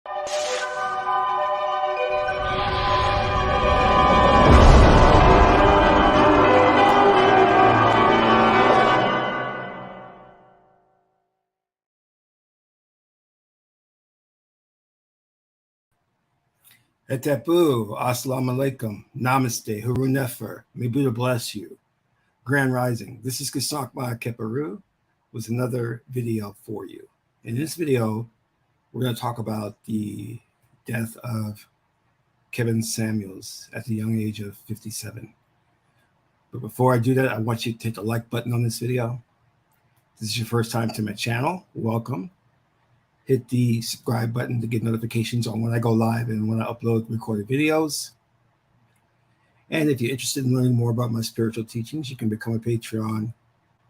Etepu, Assalamu alaikum, Namaste, Haru Nefer, may Buddha bless you. Grand Rising. This is Qesankh Keperu with another video for you. In this video, we're going to talk about the death of Kevin Samuels at the young age of 57. But before I do that, I want you to hit the like button on this video. If this is your first time to my channel, welcome. Hit the subscribe button to get notifications on when I go live and when I upload recorded videos. And if you're interested in learning more about my spiritual teachings, you can become a Patreon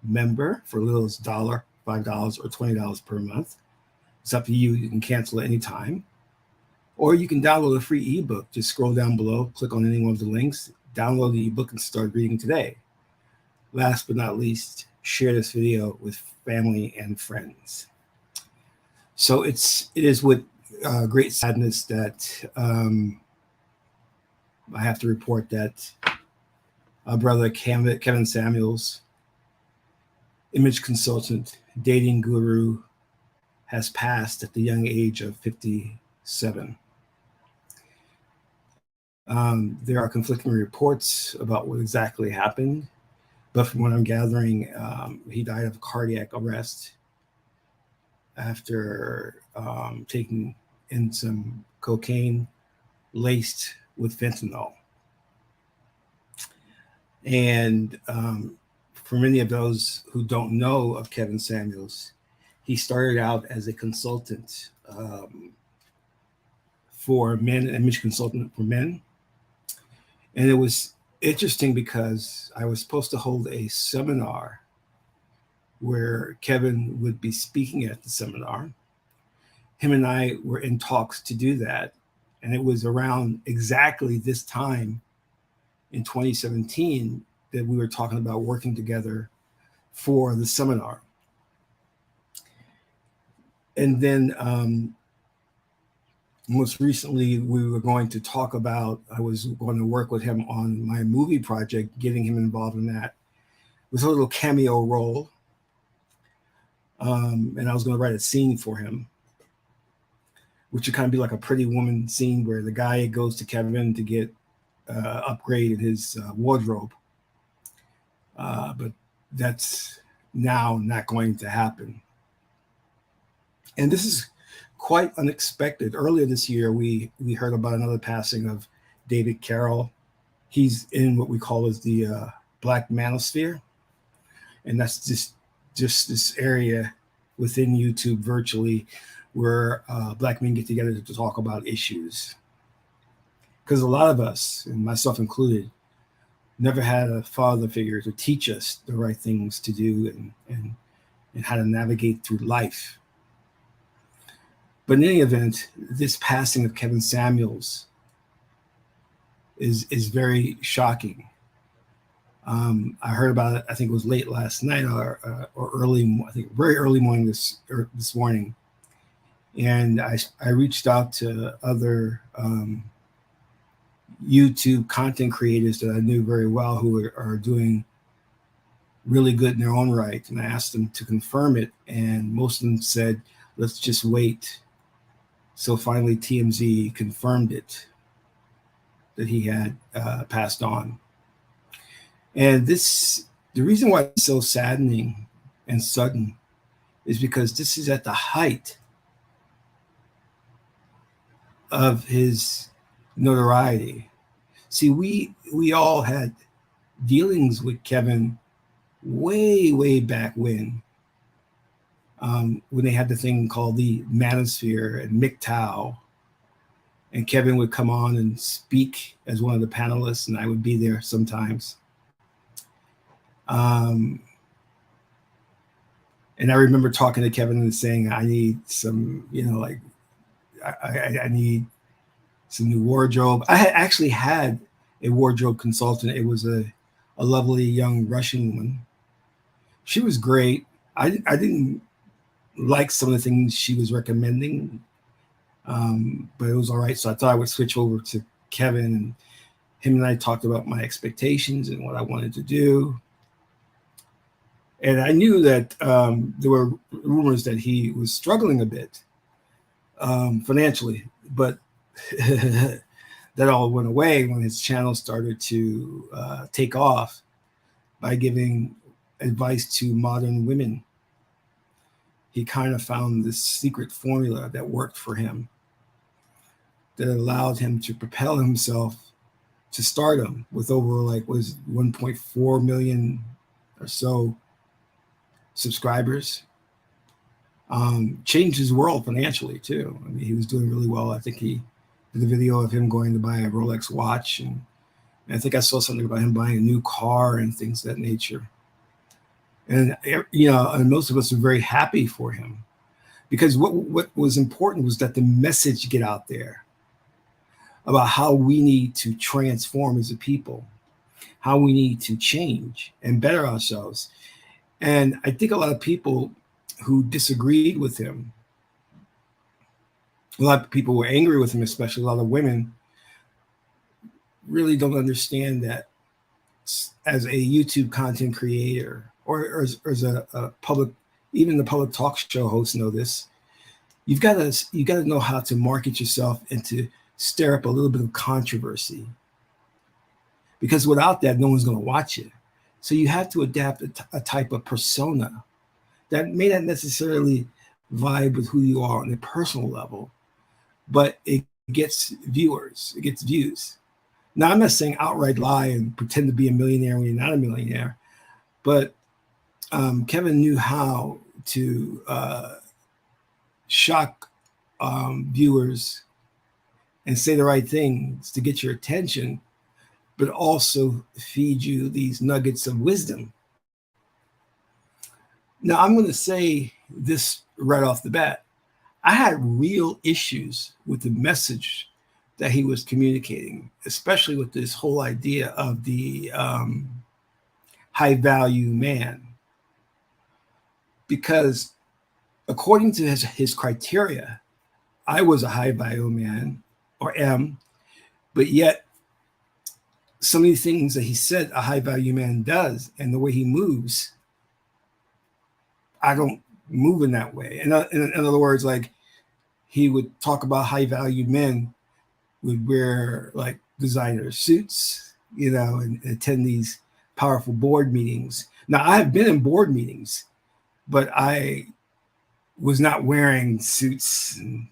member for as little as $1, $5, or $20 per month. It's up to you. You can cancel at any time. Or you can download a free ebook. Just scroll down below, click on any one of the links, download the ebook, and start reading today. Last but not least, share this video with family and friends. So it is with great sadness that I have to report that brother Kevin Samuels, image consultant, dating guru, has passed at the young age of 57. There are conflicting reports about what exactly happened, but from what I'm gathering, he died of cardiac arrest after taking in some cocaine laced with fentanyl. And for many of those who don't know of Kevin Samuels, he started out as a consultant for men, an image consultant for men. And it was interesting because I was supposed to hold a seminar where Kevin would be speaking at the seminar. Him and I were in talks to do that. And it was around exactly this time in 2017 that we were talking about working together for the seminar. And then most recently, we were going to talk about, I was going to work with him on my movie project, getting him involved in that. It was a little cameo role. And I was going to write a scene for him, which would kind of be like a Pretty Woman scene where the guy goes to Kevin to get upgraded his wardrobe. But that's now not going to happen. And this is quite unexpected. Earlier this year, we heard about another passing of David Carroll. He's in what we call as the Black manosphere. And that's just this area within YouTube virtually where Black men get together to talk about issues. Because a lot of us, and myself included, never had a father figure to teach us the right things to do and how to navigate through life. But in any event, this passing of Kevin Samuels is very shocking. I heard about it, I think it was late last night or early, I think very early morning this morning. And I reached out to other YouTube content creators that I knew very well who are doing really good in their own right. And I asked them to confirm it. And most of them said, let's just wait. So finally TMZ confirmed it, that he had passed on. And the reason why it's so saddening and sudden is because this is at the height of his notoriety. See, we all had dealings with Kevin way back when they had the thing called the manosphere and MGTOW, and Kevin would come on and speak as one of the panelists, and I would be there sometimes. And I remember talking to Kevin and saying, I need some, like I need some new wardrobe. I had actually had a wardrobe consultant. It was a lovely young Russian woman. She was great. I didn't like some of the things she was recommending, But it was all right. So I thought I would switch over to Kevin, and him and I talked about my expectations and what I wanted to do. And I knew that there were rumors that he was struggling a bit financially, but that all went away when his channel started to take off by giving advice to modern women. He kind of found this secret formula that worked for him, that allowed him to propel himself to stardom with over like was 1.4 million or so subscribers. Changed his world financially too. I mean, he was doing really well. I think he did a video of him going to buy a Rolex watch, and I think I saw something about him buying a new car and things of that nature. And and most of us are very happy for him, because what was important was that the message get out there about how we need to transform as a people, how we need to change and better ourselves. And I think a lot of people who disagreed with him, a lot of people were angry with him, especially a lot of women, really don't understand that as a YouTube content creator, or as a public, even the public talk show hosts know this, you got to know how to market yourself and to stir up a little bit of controversy, because without that, no one's going to watch it. So you have to adapt a type of persona that may not necessarily vibe with who you are on a personal level, but it gets viewers, it gets views. Now, I'm not saying outright lie and pretend to be a millionaire when you're not a millionaire, but Kevin knew how to shock viewers and say the right things to get your attention, but also feed you these nuggets of wisdom. Now, I'm going to say this right off the bat. I had real issues with the message that he was communicating, especially with this whole idea of the high value man. Because according to his criteria, I was a high value man, or am, but yet some of the things that he said a high value man does and the way he moves, I don't move in that way. In other words, like, he would talk about high value men would wear like designer suits, and attend these powerful board meetings. Now, I have been in board meetings, but I was not wearing suits and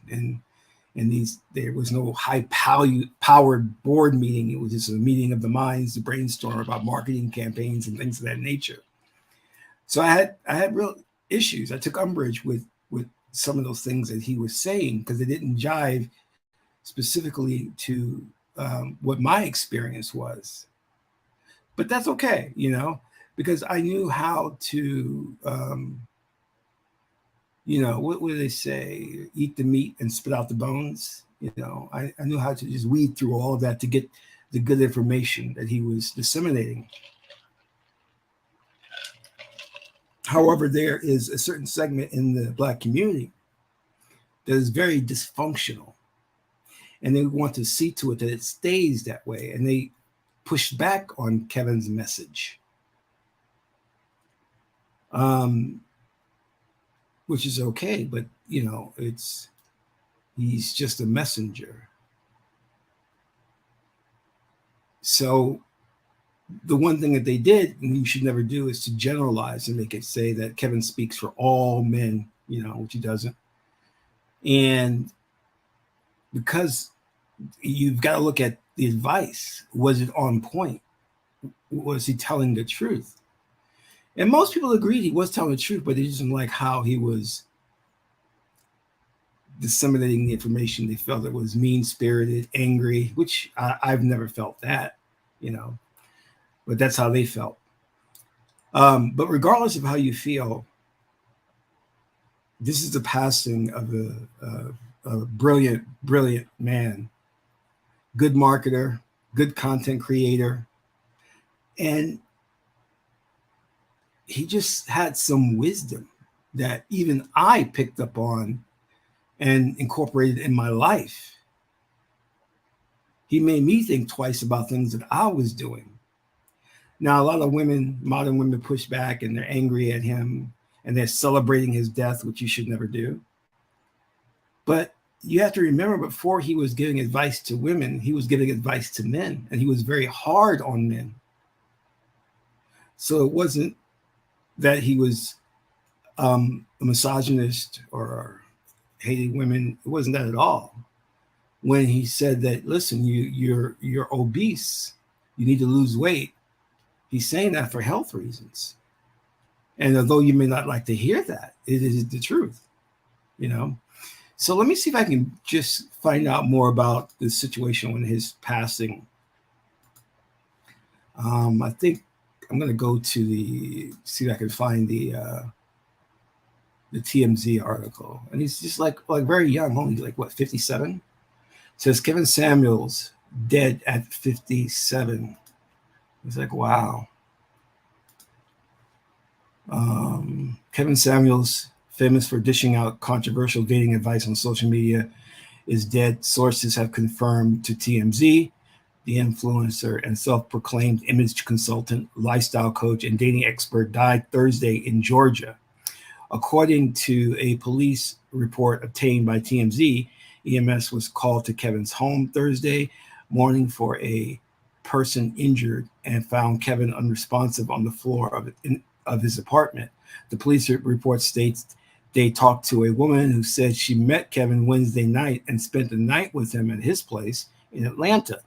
these. There was no high powered board meeting. It was just a meeting of the minds to brainstorm about marketing campaigns and things of that nature. So I had real issues. I took umbrage with some of those things that he was saying, because it didn't jive specifically to what my experience was. But that's okay, because I knew how to, what do they say? Eat the meat and spit out the bones. I knew how to just weed through all of that to get the good information that he was disseminating. However, there is a certain segment in the Black community that is very dysfunctional, and they want to see to it that it stays that way, and they push back on Kevin's message, which is okay, but he's just a messenger. So the one thing that they did, and you should never do, is to generalize and make it say that Kevin speaks for all men, which he doesn't. And because you've got to look at the advice. Was it on point? Was he telling the truth? And most people agreed he was telling the truth, but they just didn't like how he was disseminating the information. They felt it was mean-spirited, angry, which I've never felt that, but that's how they felt. But regardless of how you feel, this is the passing of a brilliant, brilliant man, good marketer, good content creator. And he just had some wisdom that even I picked up on and incorporated in my life. He made me think twice about things that I was doing. Now, a lot of women, modern women, push back and they're angry at him and they're celebrating his death, which you should never do. But you have to remember, before he was giving advice to women, he was giving advice to men, and he was very hard on men. So it wasn't that he was a misogynist or hating women. It wasn't that at all. When he said that, listen, you're obese, you need to lose weight, he's saying that for health reasons. And although you may not like to hear that, it is the truth, you know. So let me see if I can just find out more about the situation when his passing. I think I'm going to go to see if I can find the TMZ article. And he's just like very young, only like what, 57? It says Kevin Samuels dead at 57. It's like, wow. Kevin Samuels, famous for dishing out controversial dating advice on social media, is dead. Sources have confirmed to TMZ. The influencer and self-proclaimed image consultant, lifestyle coach, and dating expert died Thursday in Georgia. According to a police report obtained by TMZ, EMS was called to Kevin's home Thursday morning for a person injured and found Kevin unresponsive on the floor of his apartment. The police report states they talked to a woman who said she met Kevin Wednesday night and spent the night with him at his place in Atlanta.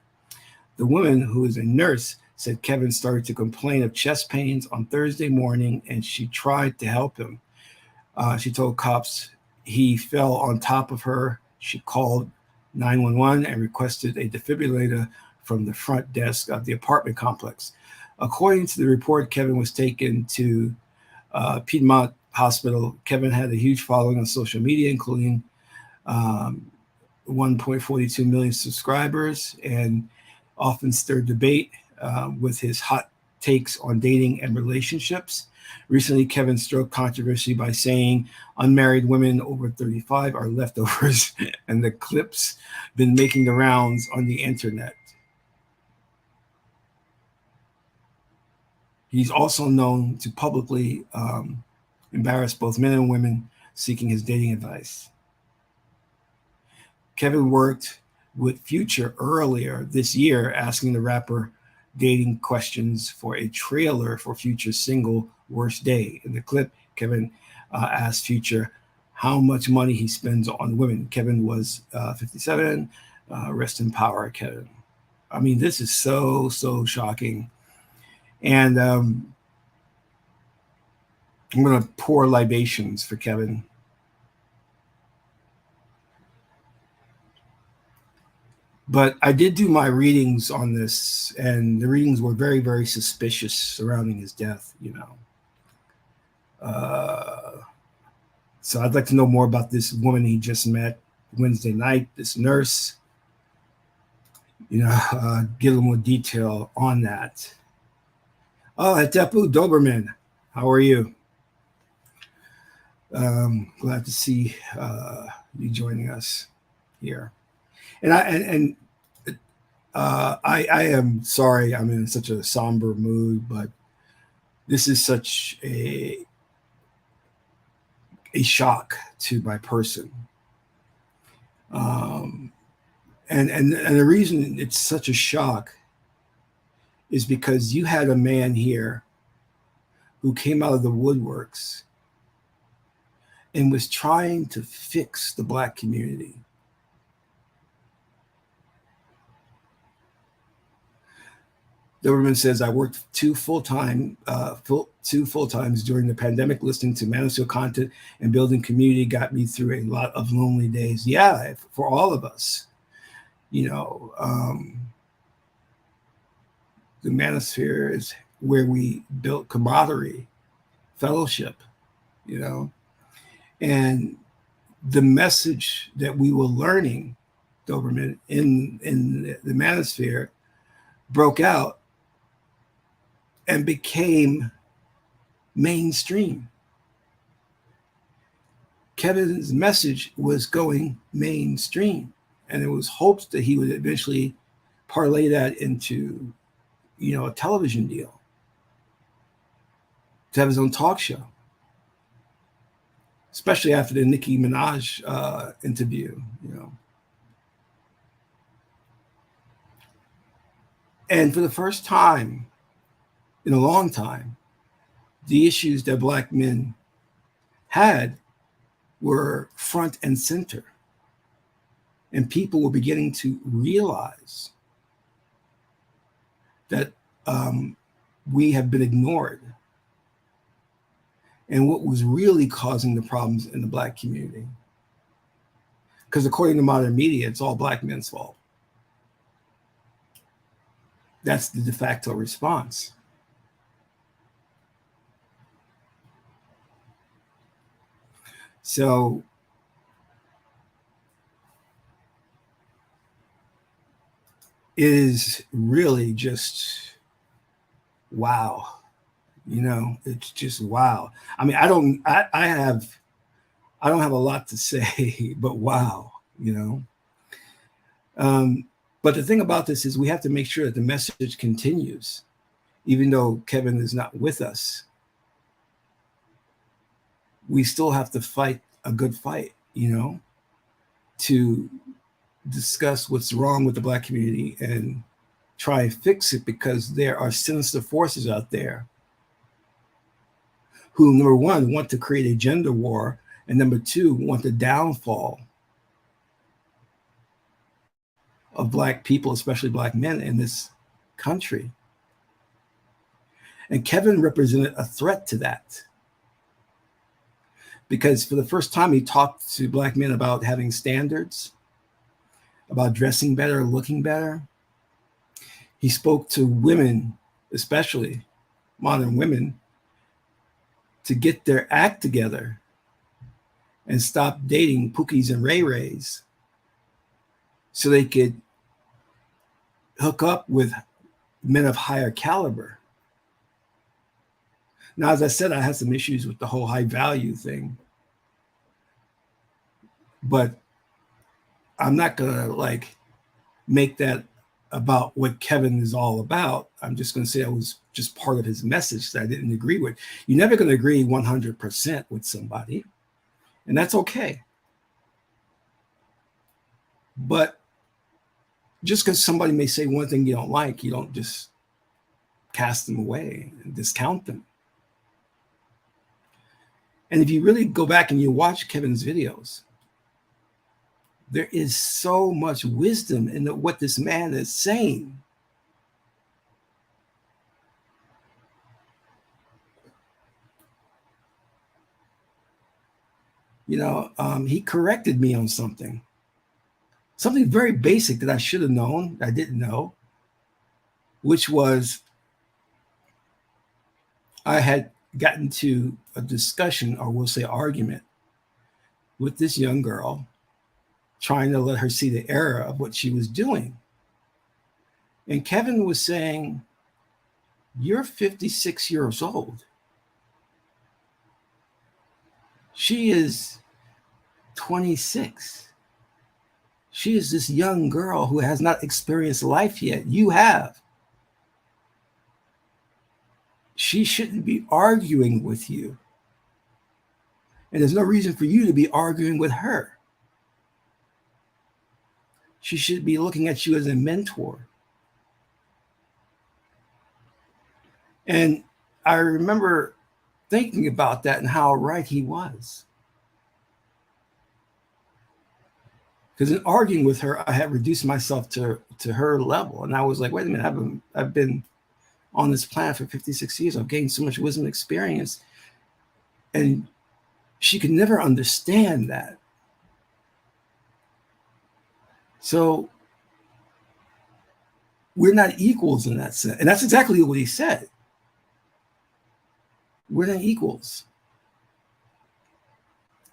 The woman, who is a nurse, said Kevin started to complain of chest pains on Thursday morning, and she tried to help him. She told cops he fell on top of her. She called 911 and requested a defibrillator from the front desk of the apartment complex. According to the report, Kevin was taken to Piedmont Hospital. Kevin had a huge following on social media, including 1.42 million subscribers, and often stirred debate with his hot takes on dating and relationships. Recently, Kevin stroked controversy by saying unmarried women over 35 are leftovers, and the clip's been making the rounds on the internet. He's also known to publicly embarrass both men and women seeking his dating advice. Kevin worked with Future earlier this year, asking the rapper dating questions for a trailer for Future's single Worst Day. In the clip, Kevin asked Future how much money he spends on women. Kevin was 57. Rest in power, Kevin. I mean, this is so shocking. And I'm going to pour libations for Kevin. But I did do my readings on this, and the readings were very, very suspicious surrounding his death, you know. So I'd like to know more about this woman he just met Wednesday night, this nurse, you know, get a little more detail on that. Oh, Atepu Doberman, how are you? Glad to see you joining us here. And I am sorry I'm in such a somber mood, but this is such a shock to my person. And the reason it's such a shock is because you had a man here who came out of the woodworks and was trying to fix the Black community. Doberman says, I worked two full times during the pandemic, listening to manosphere content and building community got me through a lot of lonely days. Yeah, for all of us, you know, the manosphere is where we built camaraderie, fellowship, you know, and the message that we were learning, Doberman, in the manosphere broke out and became mainstream. Kevin's message was going mainstream, and it was hoped that he would eventually parlay that into, a television deal, to have his own talk show, especially after the Nicki Minaj interview, And for the first time in a long time, the issues that Black men had were front and center. And people were beginning to realize that we have been ignored, and what was really causing the problems in the Black community. Because according to modern media, it's all Black men's fault. That's the de facto response. So it is really just wow. It's just wow. I mean, I don't have a lot to say, but wow, But the thing about this is we have to make sure that the message continues, even though Kevin is not with us. We still have to fight a good fight, to discuss what's wrong with the Black community and try and fix it, because there are sinister forces out there who, number one, want to create a gender war, and number two, want the downfall of Black people, especially Black men in this country. And Kevin represented a threat to that, because for the first time he talked to Black men about having standards, about dressing better, looking better. He spoke to women, especially modern women, to get their act together and stop dating Pookies and Ray Rays so they could hook up with men of higher caliber. Now, as I said, I had some issues with the whole high value thing, but I'm not gonna make that about what Kevin is all about. I'm just gonna say I was just part of his message that I didn't agree with. You're never gonna agree 100% with somebody, and that's okay. But just because somebody may say one thing you don't like, you don't just cast them away and discount them. And if you really go back and you watch Kevin's videos, there is so much wisdom in what this man is saying. He corrected me on something very basic that I should have known, I didn't know, which was I had gotten to a discussion, or we'll say argument, with this young girl, trying to let her see the error of what she was doing. And Kevin was saying, "You're 56 years old. She is 26. She is this young girl who has not experienced life yet. You have. She shouldn't be arguing with you. And there's no reason for you to be arguing with her. She should be looking at you as a mentor." And I remember thinking about that and how right he was. Because in arguing with her, I had reduced myself to her level. And I was like, wait a minute, I've been on this planet for 56 years. I've gained so much wisdom and experience. And she could never understand that. So we're not equals in that sense. And that's exactly what he said. We're not equals.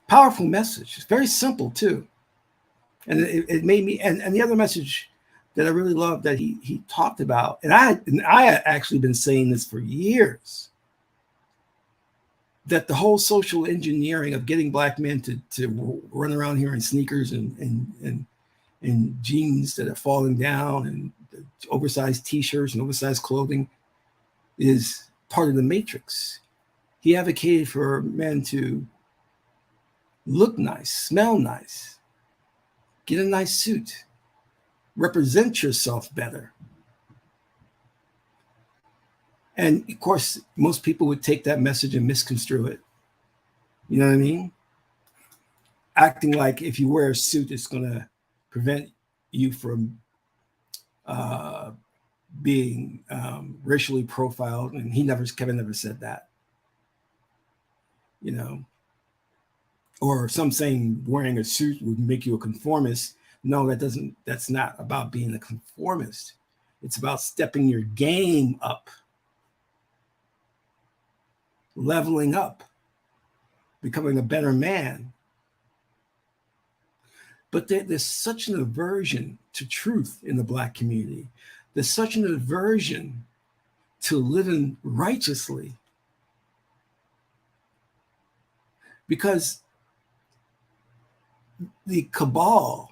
Powerful message. It's very simple too. And it made me, and the other message that I really loved that he talked about, and I had actually been saying this for years. that the whole social engineering of getting black men to run around here in sneakers and jeans that are falling down and oversized t-shirts and oversized clothing is part of the matrix. He advocated for men to look nice, smell nice, get a nice suit, represent yourself better. And of course, most people would take that message and misconstrue it. You know what I mean? Acting like if you wear a suit, it's going to prevent you from being racially profiled. And Kevin never said that. You know, or some saying wearing a suit would make you a conformist. No, that's not about being a conformist. It's about stepping your game up, leveling up, becoming a better man. But there's such an aversion to truth in the black community. There's such an aversion to living righteously. Because the cabal,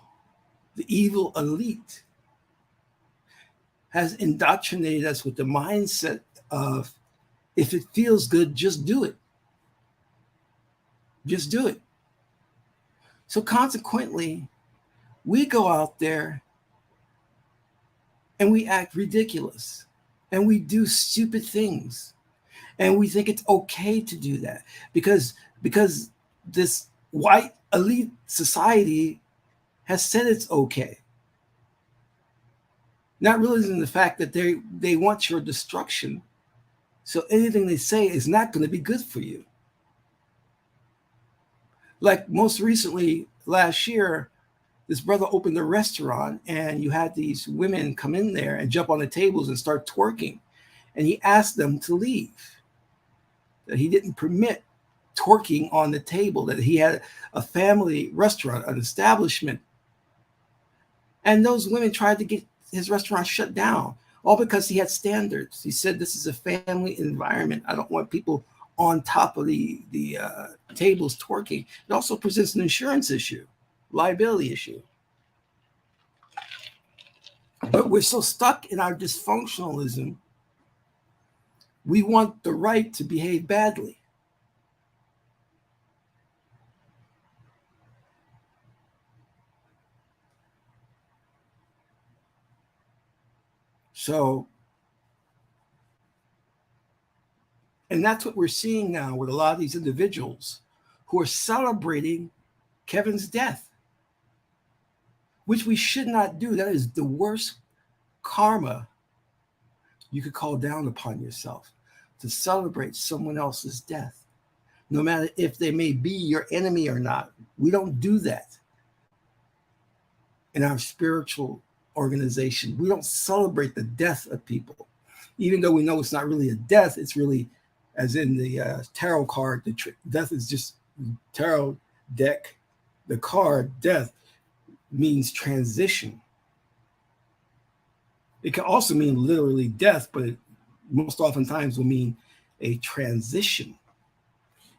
the evil elite, has indoctrinated us with the mindset of, if it feels good, just do it. Just do it. So consequently, we go out there and we act ridiculous and we do stupid things. And we think it's okay to do that because this white elite society has said it's okay. Not realizing the fact that they want your destruction. So anything they say is not going to be good for you. Like most recently, last year, this brother opened a restaurant and you had these women come in there and jump on the tables and start twerking. And he asked them to leave. That he didn't permit twerking on the table, that he had a family restaurant, an establishment. And those women tried to get his restaurant shut down, all because he had standards. He said, this is a family environment. I don't want people on top of the tables twerking. It also presents an insurance issue, liability issue. But we're so stuck in our dysfunctionalism, we want the right to behave badly. So, and that's what we're seeing now with a lot of these individuals who are celebrating Kevin's death, which we should not do. That is the worst karma you could call down upon yourself, to celebrate someone else's death, no matter if they may be your enemy or not. We don't do that in our spiritual organization. We don't celebrate the death of people, even though we know it's not really a death. It's really, as in the tarot card, death is just tarot deck. The card death means transition. It can also mean literally death, but it most oftentimes will mean a transition.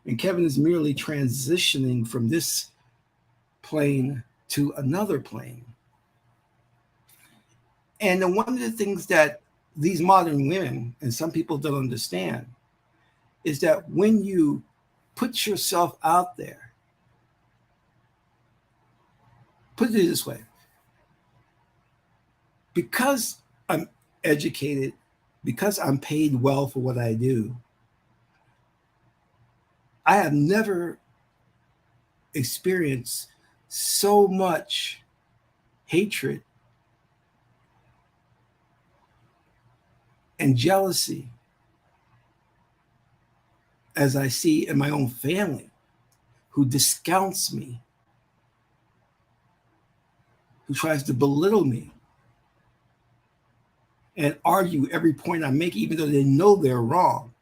And Kevin is merely transitioning from this plane to another plane. And one of the things that these modern women, and some people don't understand, is that when you put yourself out there, put it this way, because I'm educated, because I'm paid well for what I do, I have never experienced so much hatred and jealousy as I see in my own family, who discounts me, who tries to belittle me and argue every point I make, even though they know they're wrong.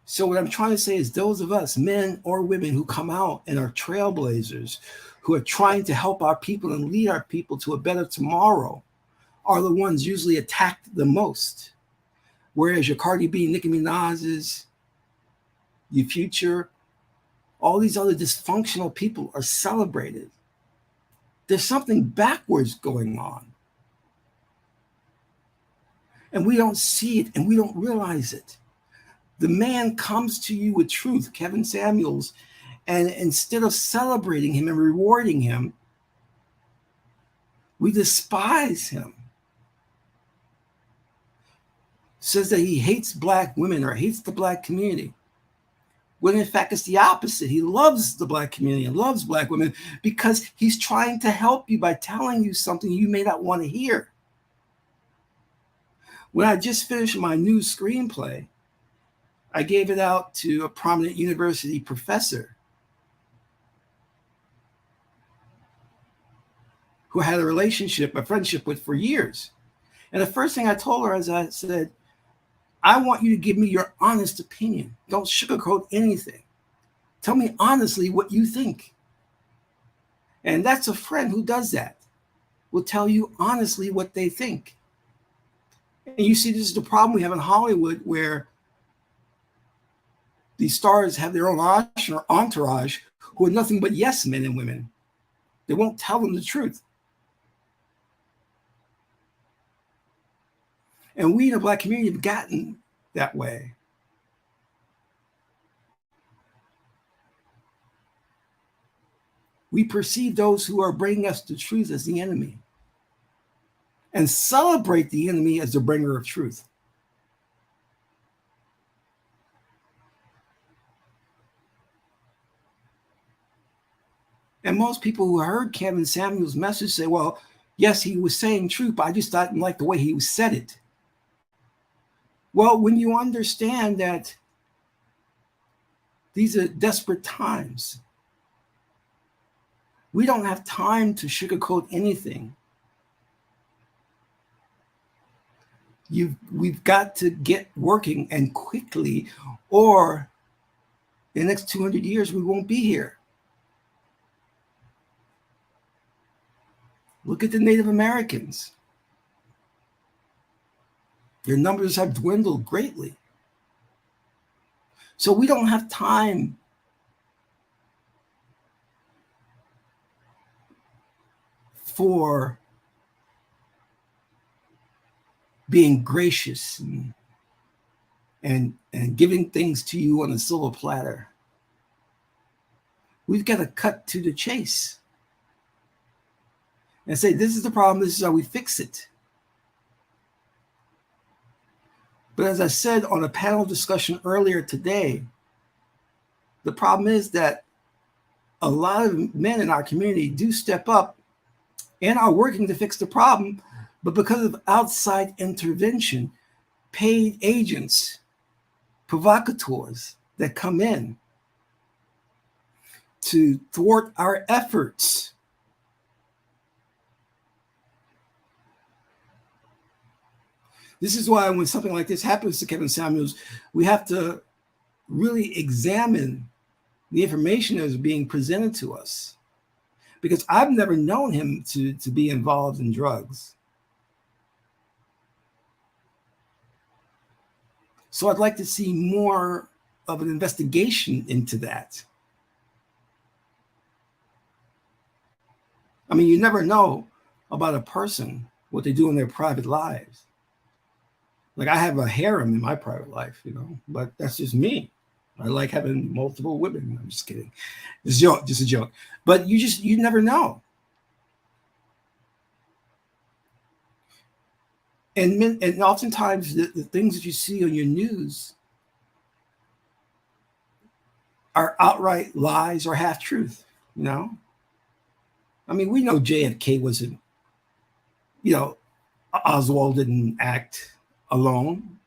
So what I'm trying to say is, those of us, men or women, who come out and are trailblazers, who are trying to help our people and lead our people to a better tomorrow, are the ones usually attacked the most. Whereas your Cardi B, Nicki Minaj's, your Future, all these other dysfunctional people are celebrated. There's something backwards going on. And we don't see it and we don't realize it. The man comes to you with truth, Kevin Samuels, and instead of celebrating him and rewarding him, we despise him. Says that he hates black women or hates the black community. When in fact, it's the opposite. He loves the black community and loves black women because he's trying to help you by telling you something you may not want to hear. When I just finished my new screenplay, I gave it out to a prominent university professor who I had a friendship with for years. And the first thing I told her is I said, I want you to give me your honest opinion. Don't sugarcoat anything. Tell me honestly what you think. And that's a friend who does that, will tell you honestly what they think. And you see, this is the problem we have in Hollywood, where these stars have their own entourage who are nothing but yes men and women. They won't tell them the truth. And we in the black community have gotten that way. We perceive those who are bringing us the truth as the enemy and celebrate the enemy as the bringer of truth. And most people who heard Kevin Samuels' message say, well, yes, he was saying truth, but I just didn't like the way he said it. Well, when you understand that these are desperate times, we don't have time to sugarcoat anything. We've got to get working and quickly, or in the next 200 years, we won't be here. Look at the Native Americans. Their numbers have dwindled greatly. So we don't have time for being gracious and giving things to you on a silver platter. We've got to cut to the chase and say, this is the problem, this is how we fix it. But as I said on a panel discussion earlier today, the problem is that a lot of men in our community do step up and are working to fix the problem, but because of outside intervention, paid agents, provocateurs that come in to thwart our efforts, this is why when something like this happens to Kevin Samuels, we have to really examine the information that is being presented to us. Because I've never known him to be involved in drugs. So I'd like to see more of an investigation into that. I mean, you never know about a person, what they do in their private lives. Like, I have a harem in my private life, but that's just me. I like having multiple women. I'm just kidding. It's just a joke. But you never know. And oftentimes the things that you see on your news are outright lies or half truth, I mean, we know JFK wasn't, Oswald didn't act alone.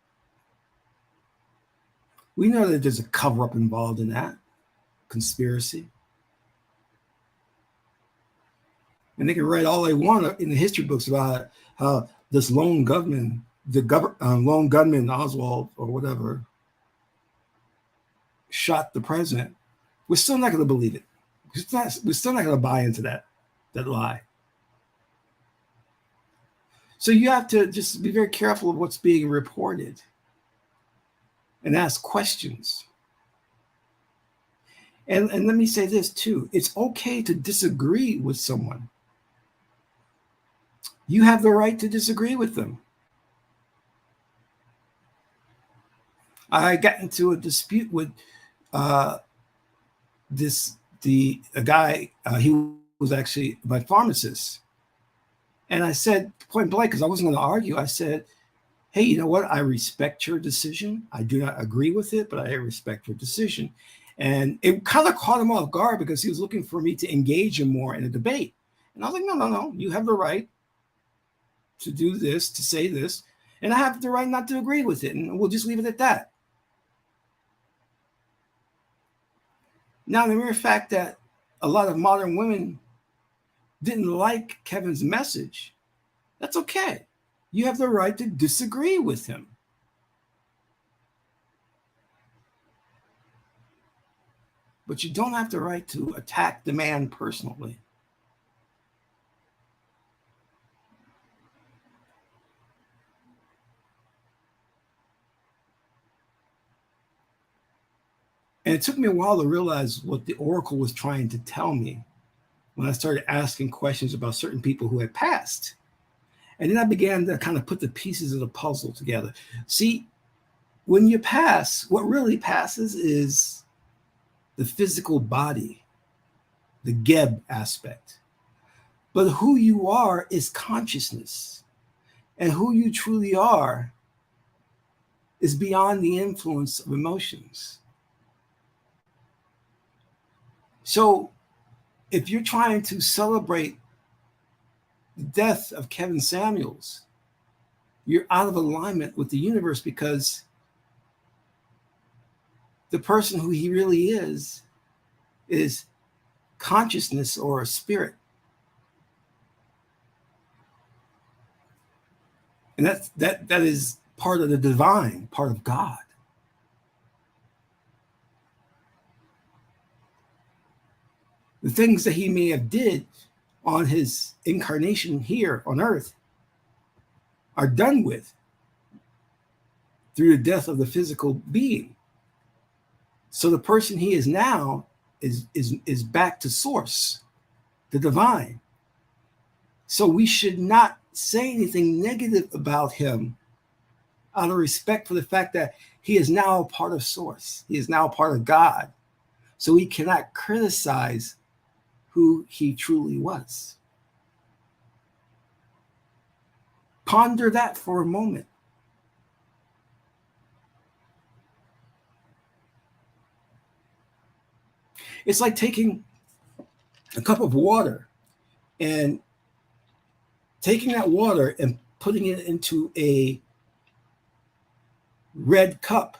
We know that there's a cover-up involved in that conspiracy. And they can write all they want in the history books about how this lone gunman, lone gunman Oswald or whatever, shot the president. We're still not going to believe it. We're still not going to buy into that lie. So you have to just be very careful of what's being reported. and ask questions. And let me say this too. It's okay to disagree with someone. You have the right to disagree with them. I got into a dispute with a guy. He was actually my pharmacist, and I said point blank, because I wasn't going to argue. I said, "Hey, you know what? I respect your decision. I do not agree with it, but I respect your decision." And it kind of caught him off guard because he was looking for me to engage him more in a debate. And I was like, "No, no, no. You have the right to do this, to say this, and I have the right not to agree with it, and we'll just leave it at that." Now, the mere fact that a lot of modern women didn't like Kevin's message, that's okay. You have the right to disagree with him. But you don't have the right to attack the man personally. And it took me a while to realize what the Oracle was trying to tell me when I started asking questions about certain people who had passed. And then I began to kind of put the pieces of the puzzle together. See, when you pass, what really passes is the physical body, the Geb aspect. But who you are is consciousness. And who you truly are is beyond the influence of emotions. So if you're trying to celebrate the death of Kevin Samuels, you're out of alignment with the universe, because the person who he really is consciousness or a spirit. And that is part of the divine, part of God. The things that he may have did on his incarnation here on earth are done with through the death of the physical being. So the person he is now is back to source, the divine. So we should not say anything negative about him out of respect for the fact that he is now part of source. He is now part of God. So we cannot criticize who he truly was. Ponder that for a moment. It's like taking a cup of water and taking that water and putting it into a red cup.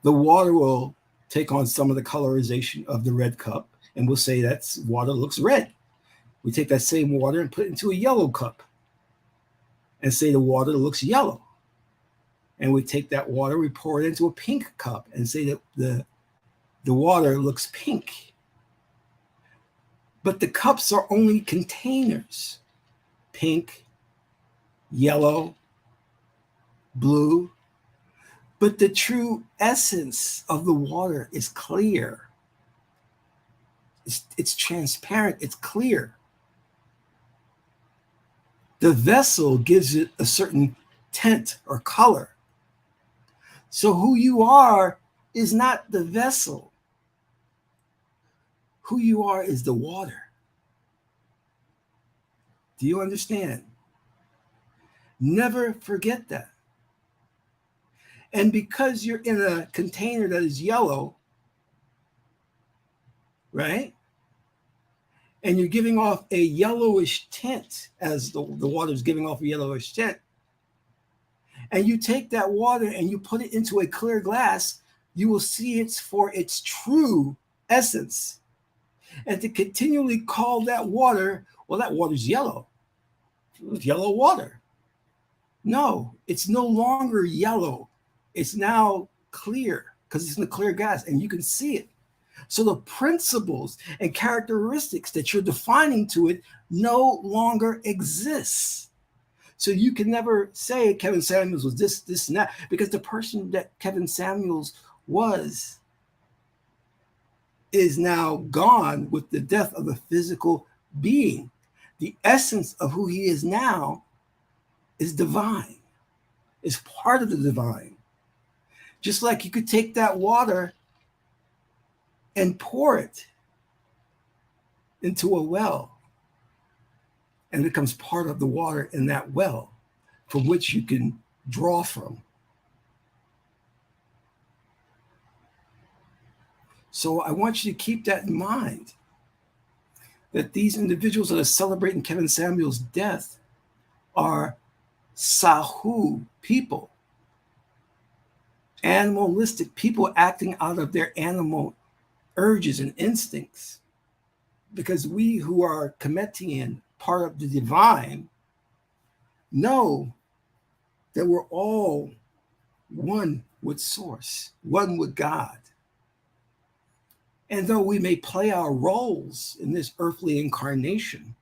The water will take on some of the colorization of the red cup, and we'll say that water looks red. We take that same water and put it into a yellow cup and say the water looks yellow. And we take that water, we pour it into a pink cup and say that the water looks pink. But the cups are only containers. Pink, yellow, blue. But the true essence of the water is clear. It's transparent, it's clear. The vessel gives it a certain tint or color. So who you are is not the vessel. Who you are is the water. Do you understand? Never forget that. And because you're in a container that is yellow, right? And you're giving off a yellowish tint as the water is giving off a yellowish tint. And you take that water and you put it into a clear glass, you will see it for its true essence. And to continually call that water, well, that water's yellow. It was yellow water. No, it's no longer yellow. It's now clear because it's in a clear glass and you can see it. So the principles and characteristics that you're defining to it no longer exists. So you can never say Kevin Samuels was this, and that, because the person that Kevin Samuels was is now gone with the death of the physical being. The essence of who he is now is divine, is part of the divine. Just like you could take that water and pour it into a well, and it becomes part of the water in that well from which you can draw from. So I want you to keep that in mind, that these individuals that are celebrating Kevin Samuels' death are Sahu people, animalistic people acting out of their animal urges and instincts. Because we who are Kemetian, part of the divine, know that we're all one with Source, one with God. And though we may play our roles in this earthly incarnation,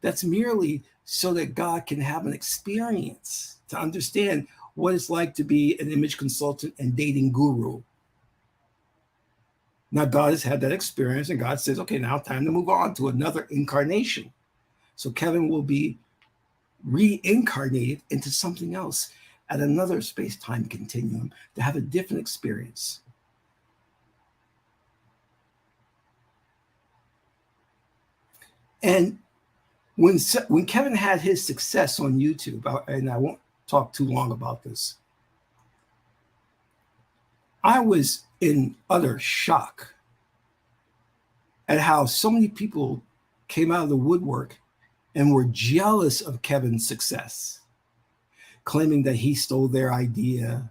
that's merely so that God can have an experience to understand what it's like to be an image consultant and dating guru. Now, God has had that experience, and God says, okay, now time to move on to another incarnation. So Kevin will be reincarnated into something else at another space-time continuum to have a different experience. And when Kevin had his success on YouTube, and I won't talk too long about this, I was in utter shock at how so many people came out of the woodwork and were jealous of Kevin's success, claiming that he stole their idea,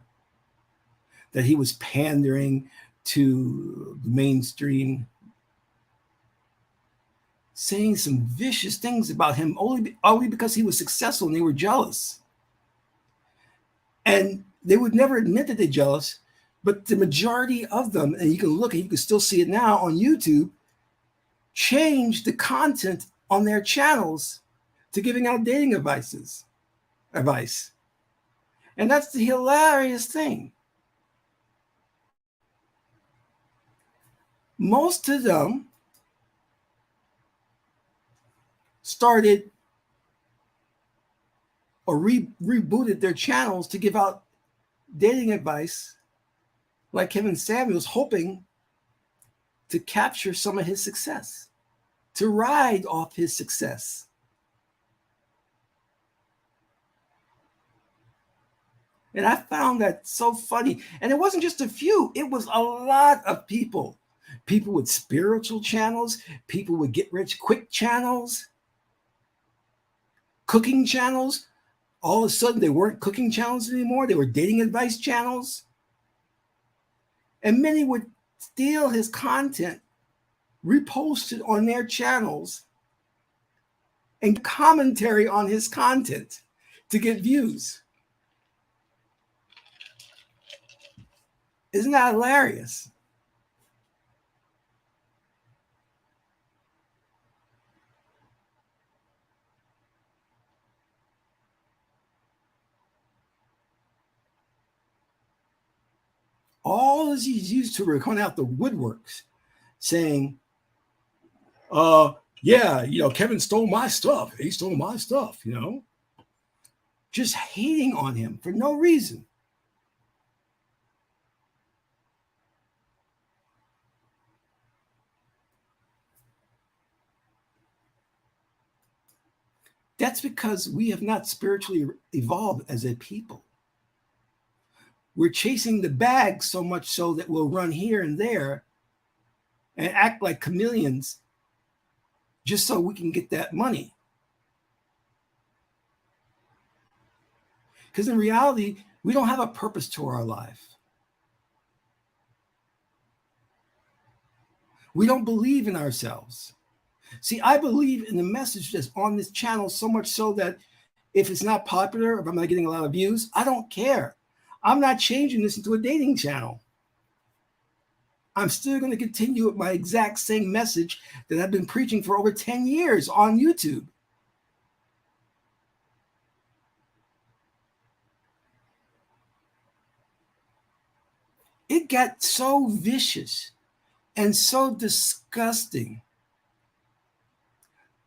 that he was pandering to the mainstream, saying some vicious things about him only because he was successful, and they were jealous. And they would never admit that they're jealous, but the majority of them, and you can look and you can still see it now on YouTube, changed the content on their channels to giving out dating advice. And that's the hilarious thing. Most of them started or rebooted their channels to give out dating advice like Kevin Samuels, hoping to capture some of his success, to ride off his success. And I found that so funny. And it wasn't just a few, it was a lot of people. People with spiritual channels, people with get-rich-quick channels, cooking channels. All of a sudden, they weren't cooking channels anymore. They were dating advice channels. And many would steal his content, repost it on their channels, and commentary on his content to get views. Isn't that hilarious? All is he's used to run out the woodworks, saying, yeah, Kevin stole my stuff. He stole my stuff, just hating on him for no reason. That's because we have not spiritually evolved as a people. We're chasing the bag so much so that we'll run here and there and act like chameleons just so we can get that money. Because in reality, we don't have a purpose to our life. We don't believe in ourselves. See, I believe in the message that's on this channel so much so that if it's not popular, if I'm not getting a lot of views, I don't care. I'm not changing this into a dating channel. I'm still going to continue with my exact same message that I've been preaching for over 10 years on YouTube. It got so vicious and so disgusting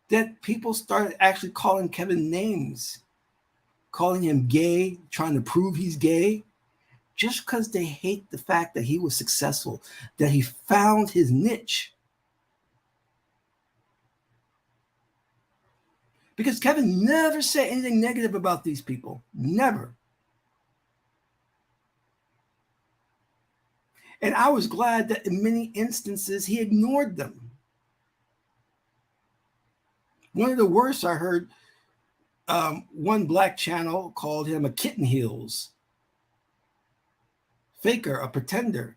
that people started actually calling Kevin names, calling him gay, trying to prove he's gay, just because they hate the fact that he was successful, that he found his niche. Because Kevin never said anything negative about these people. Never. And I was glad that in many instances he ignored them. One of the worst I heard, one black channel called him a kitten heels, faker, a pretender.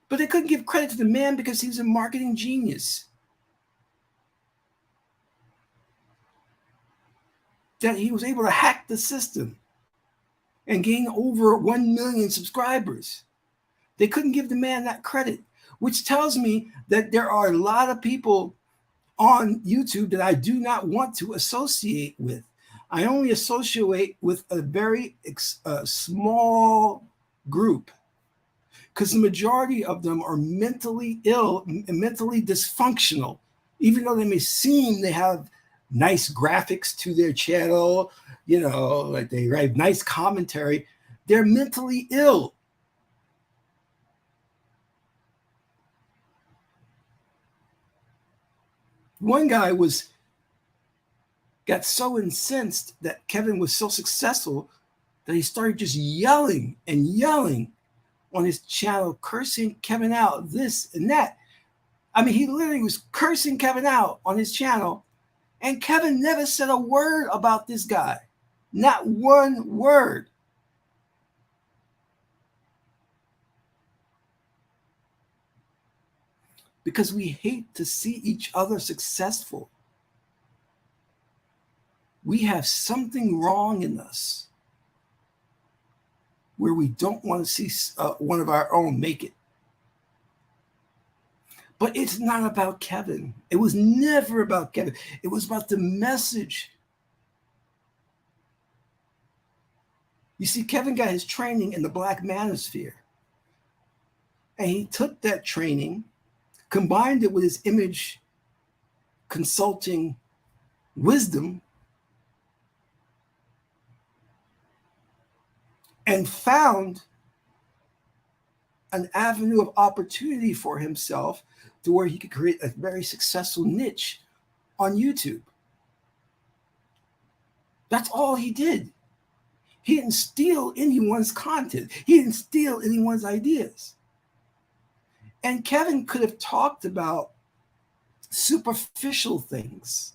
But they couldn't give credit to the man because he was a marketing genius. That he was able to hack the system and gain over 1 million subscribers. They couldn't give the man that credit, which tells me that there are a lot of people on YouTube that I do not want to associate with. I only associate with a very small group, because the majority of them are mentally ill and mentally dysfunctional. Even though they may seem they have nice graphics to their channel, like they write nice commentary, they're mentally ill. One guy got so incensed that Kevin was so successful that he started just yelling and yelling on his channel, cursing Kevin out, this and that. I mean, he literally was cursing Kevin out on his channel, and Kevin never said a word about this guy. Not one word. Because we hate to see each other successful. We have something wrong in us where we don't want to see one of our own make it. But it's not about Kevin. It was never about Kevin. It was about the message. You see, Kevin got his training in the Black manosphere. And he took that training, combined it with his image consulting wisdom, and found an avenue of opportunity for himself to where he could create a very successful niche on YouTube. That's all he did. He didn't steal anyone's content. He didn't steal anyone's ideas. And Kevin could have talked about superficial things.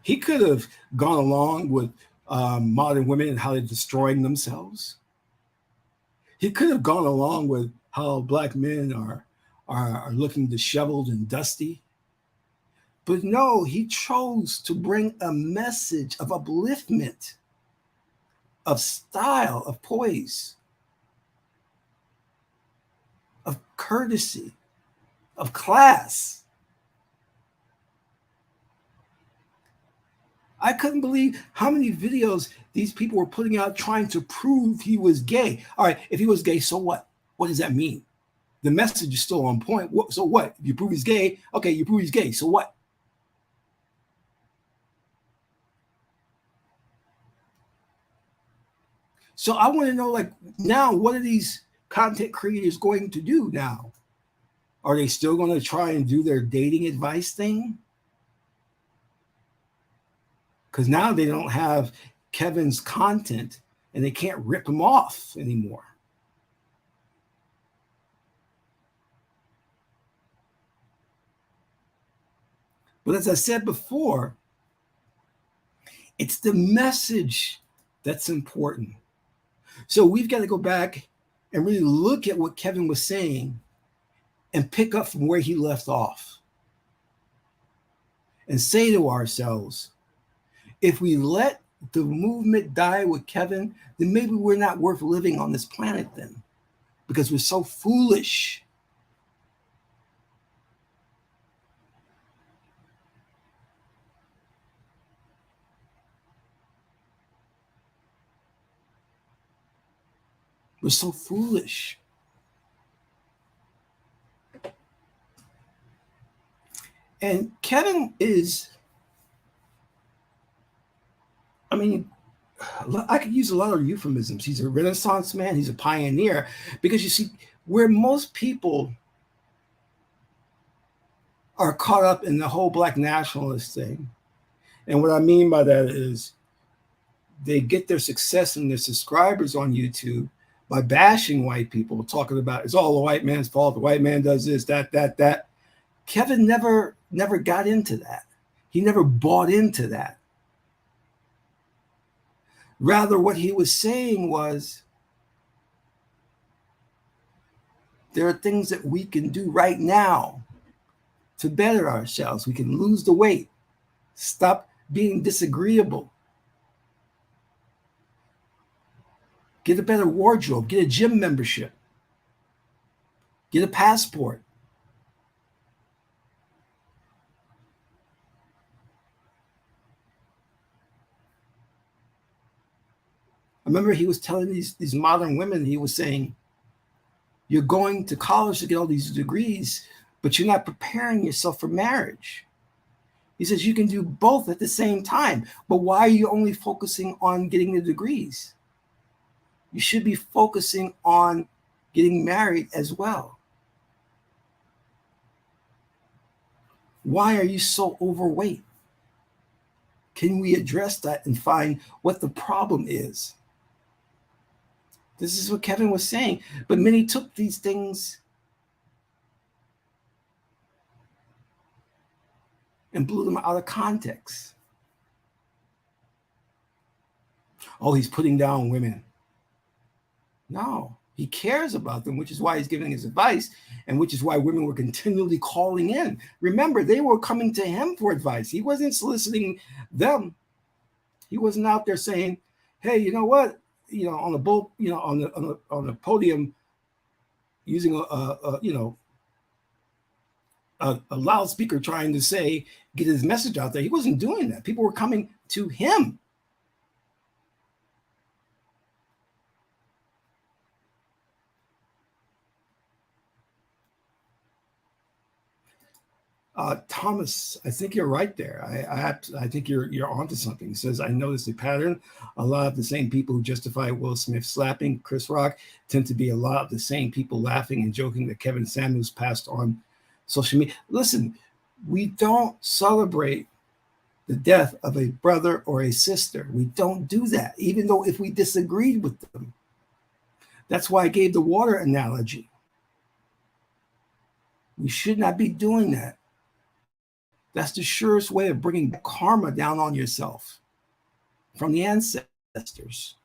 He could have gone along with modern women and how they're destroying themselves. He could have gone along with how Black men are looking disheveled and dusty. But no, he chose to bring a message of upliftment, of style, of poise, of courtesy, of class. I couldn't believe how many videos these people were putting out trying to prove he was gay. All right, if he was gay, so what? What does that mean? The message is still on point. So what? If you prove he's gay, okay, you prove he's gay. So what? So I want to know, like, now, what are these content creators going to do now? Are they still going to try and do their dating advice thing? Because now they don't have Kevin's content and they can't rip him off anymore. But as I said before, it's the message that's important. So we've got to go back and really look at what Kevin was saying and pick up from where he left off. And say to ourselves, if we let the movement die with Kevin, then maybe we're not worth living on this planet then, because we're so foolish. We're so foolish. And Kevin is, I mean, I could use a lot of euphemisms. He's a Renaissance man. He's a pioneer. Because you see, where most people are caught up in the whole black nationalist thing, and what I mean by that is they get their success and their subscribers on YouTube by bashing white people, talking about it's all the white man's fault. The white man does this, that. Kevin never got into that. He never bought into that. Rather, what he was saying was, there are things that we can do right now to better ourselves. We can lose the weight, stop being disagreeable, get a better wardrobe, get a gym membership, get a passport. I remember he was telling these modern women, he was saying, you're going to college to get all these degrees, but you're not preparing yourself for marriage. He says you can do both at the same time, but why are you only focusing on getting the degrees? You should be focusing on getting married as well. Why are you so overweight? Can we address that and find what the problem is? This is what Kevin was saying, but many took these things and blew them out of context. Oh, he's putting down women. No, he cares about them, which is why he's giving his advice, and which is why women were continually calling in. Remember, they were coming to him for advice. He wasn't soliciting them. He wasn't out there saying, hey, you know what? You know, on the bull, you know, on the podium, using a loudspeaker, trying to say, get his message out there. He wasn't doing that. People were coming to him. Thomas, I think you're right there. I think you're onto something. He says, I noticed a pattern. A lot of the same people who justify Will Smith slapping Chris Rock tend to be a lot of the same people laughing and joking that Kevin Samuels passed on social media. Listen, we don't celebrate the death of a brother or a sister. We don't do that, even though if we disagreed with them. That's why I gave the water analogy. We should not be doing that. That's the surest way of bringing karma down on yourself from the ancestors.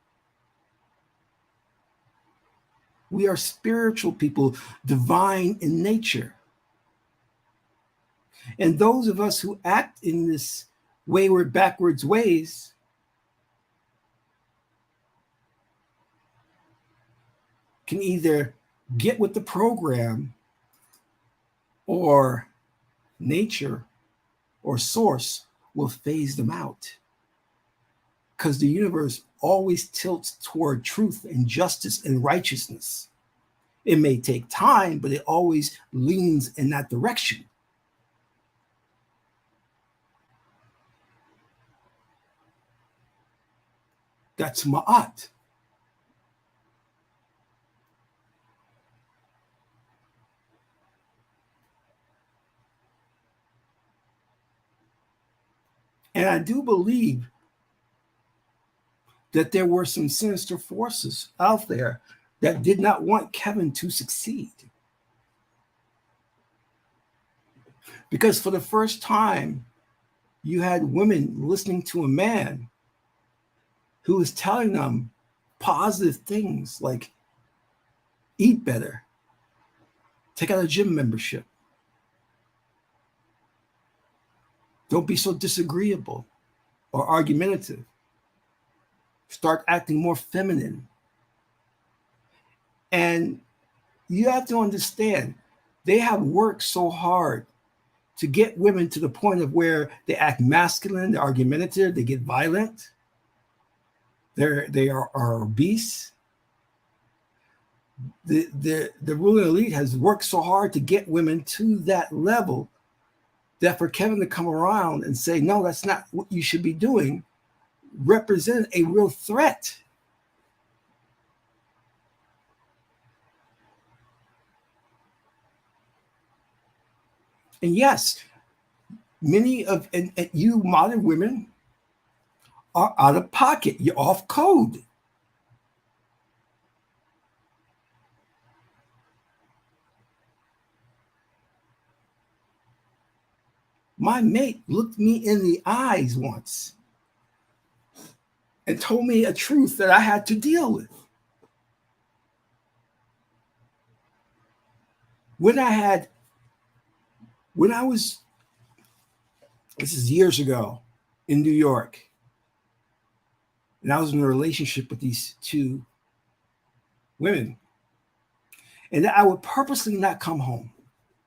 We are spiritual people, divine in nature. And those of us who act in this wayward, backwards ways can either get with the program, or nature or source will phase them out. Because the universe always tilts toward truth and justice and righteousness. It may take time, but it always leans in that direction. That's ma'at. And I do believe that there were some sinister forces out there that did not want Kevin to succeed. Because for the first time, you had women listening to a man who was telling them positive things like eat better, take out a gym membership, don't be so disagreeable or argumentative, start acting more feminine. And you have to understand, they have worked so hard to get women to the point of where they act masculine, they're argumentative, they get violent, they are obese. The ruling elite has worked so hard to get women to that level that for Kevin to come around and say, no, that's not what you should be doing, represent a real threat. And yes, many of and you modern women are out of pocket. You're off code. My mate looked me in the eyes once and told me a truth that I had to deal with. When I was, this is years ago, in New York, and I was in a relationship with these two women, and I would purposely not come home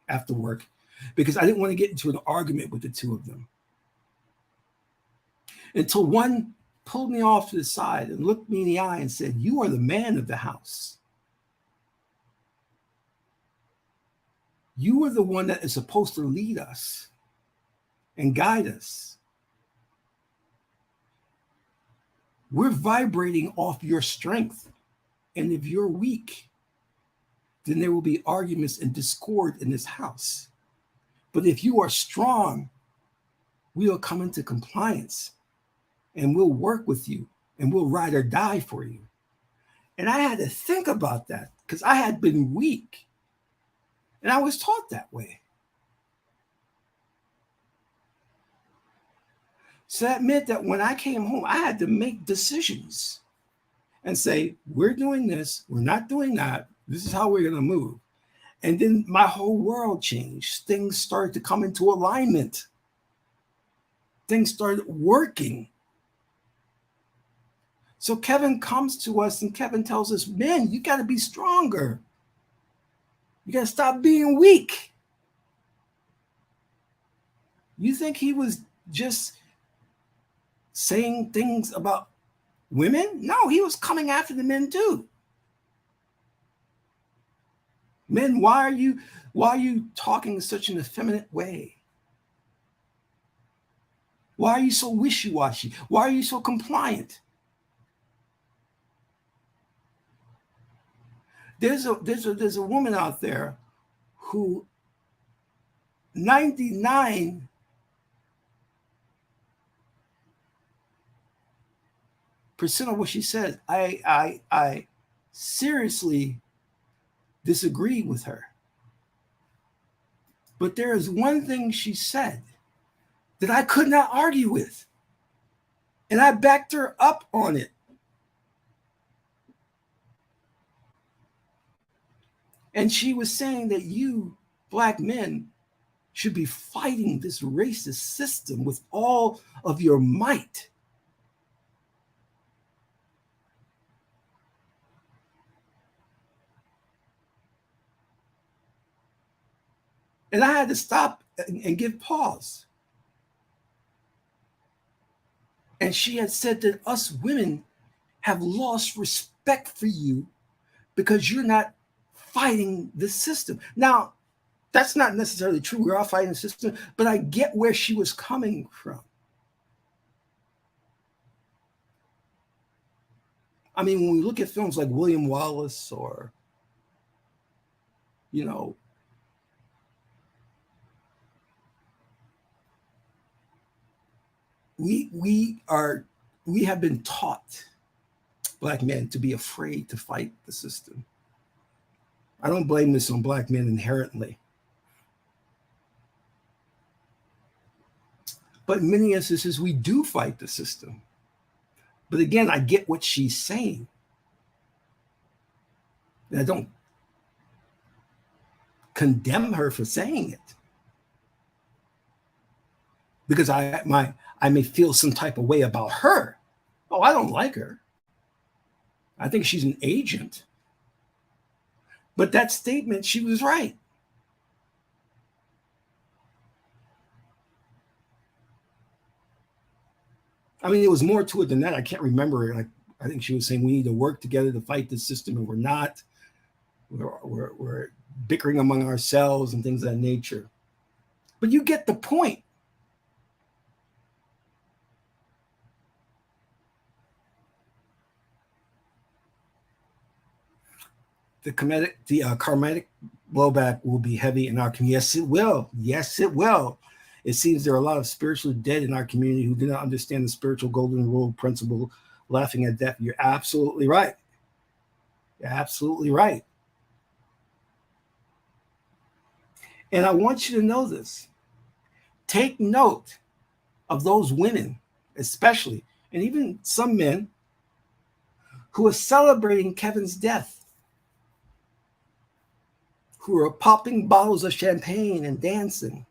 after work because I didn't want to get into an argument with the two of them. Until one pulled me off to the side and looked me in the eye and said, "You are the man of the house. You are the one that is supposed to lead us and guide us. We're vibrating off your strength. And if you're weak, then there will be arguments and discord in this house. But if you are strong, we'll come into compliance and we'll work with you and we'll ride or die for you." And I had to think about that because I had been weak and I was taught that way. So that meant that when I came home, I had to make decisions and say, we're doing this, we're not doing that, this is how we're going to move. And then my whole world changed. Things started to come into alignment. Things started working. So Kevin comes to us and Kevin tells us, man, you got to be stronger. You got to stop being weak. You think he was just saying things about women? No, he was coming after the men too. Men, why are you talking in such an effeminate way? Why are you so wishy-washy? Why are you so compliant? There's a woman out there who 99% of what she says, I seriously disagree with her. But there is one thing she said that I could not argue with. And I backed her up on it. And she was saying that you, Black men, should be fighting this racist system with all of your might. And I had to stop and give pause. And she had said that us women have lost respect for you because you're not fighting the system. Now, that's not necessarily true. We're all fighting the system, but I get where she was coming from. I mean, when we look at films like William Wallace or, you know, we have been taught, Black men, to be afraid to fight the system. I don't blame this on Black men inherently. But in many instances, we do fight the system. But again, I get what she's saying. And I don't condemn her for saying it. Because I may feel some type of way about her. Oh, I don't like her. I think she's an agent. But that statement, she was right. I mean, there was more to it than that. I can't remember. I think she was saying we need to work together to fight this system, and we're not. We're bickering among ourselves and things of that nature. But you get the point. The karmatic blowback will be heavy in our community. Yes, it will. Yes, it will. It seems there are a lot of spiritually dead in our community who do not understand the spiritual golden rule principle, laughing at death. You're absolutely right. You're absolutely right. And I want you to know this. Take note of those women, especially, and even some men, who are celebrating Kevin's death, who are popping bottles of champagne and dancing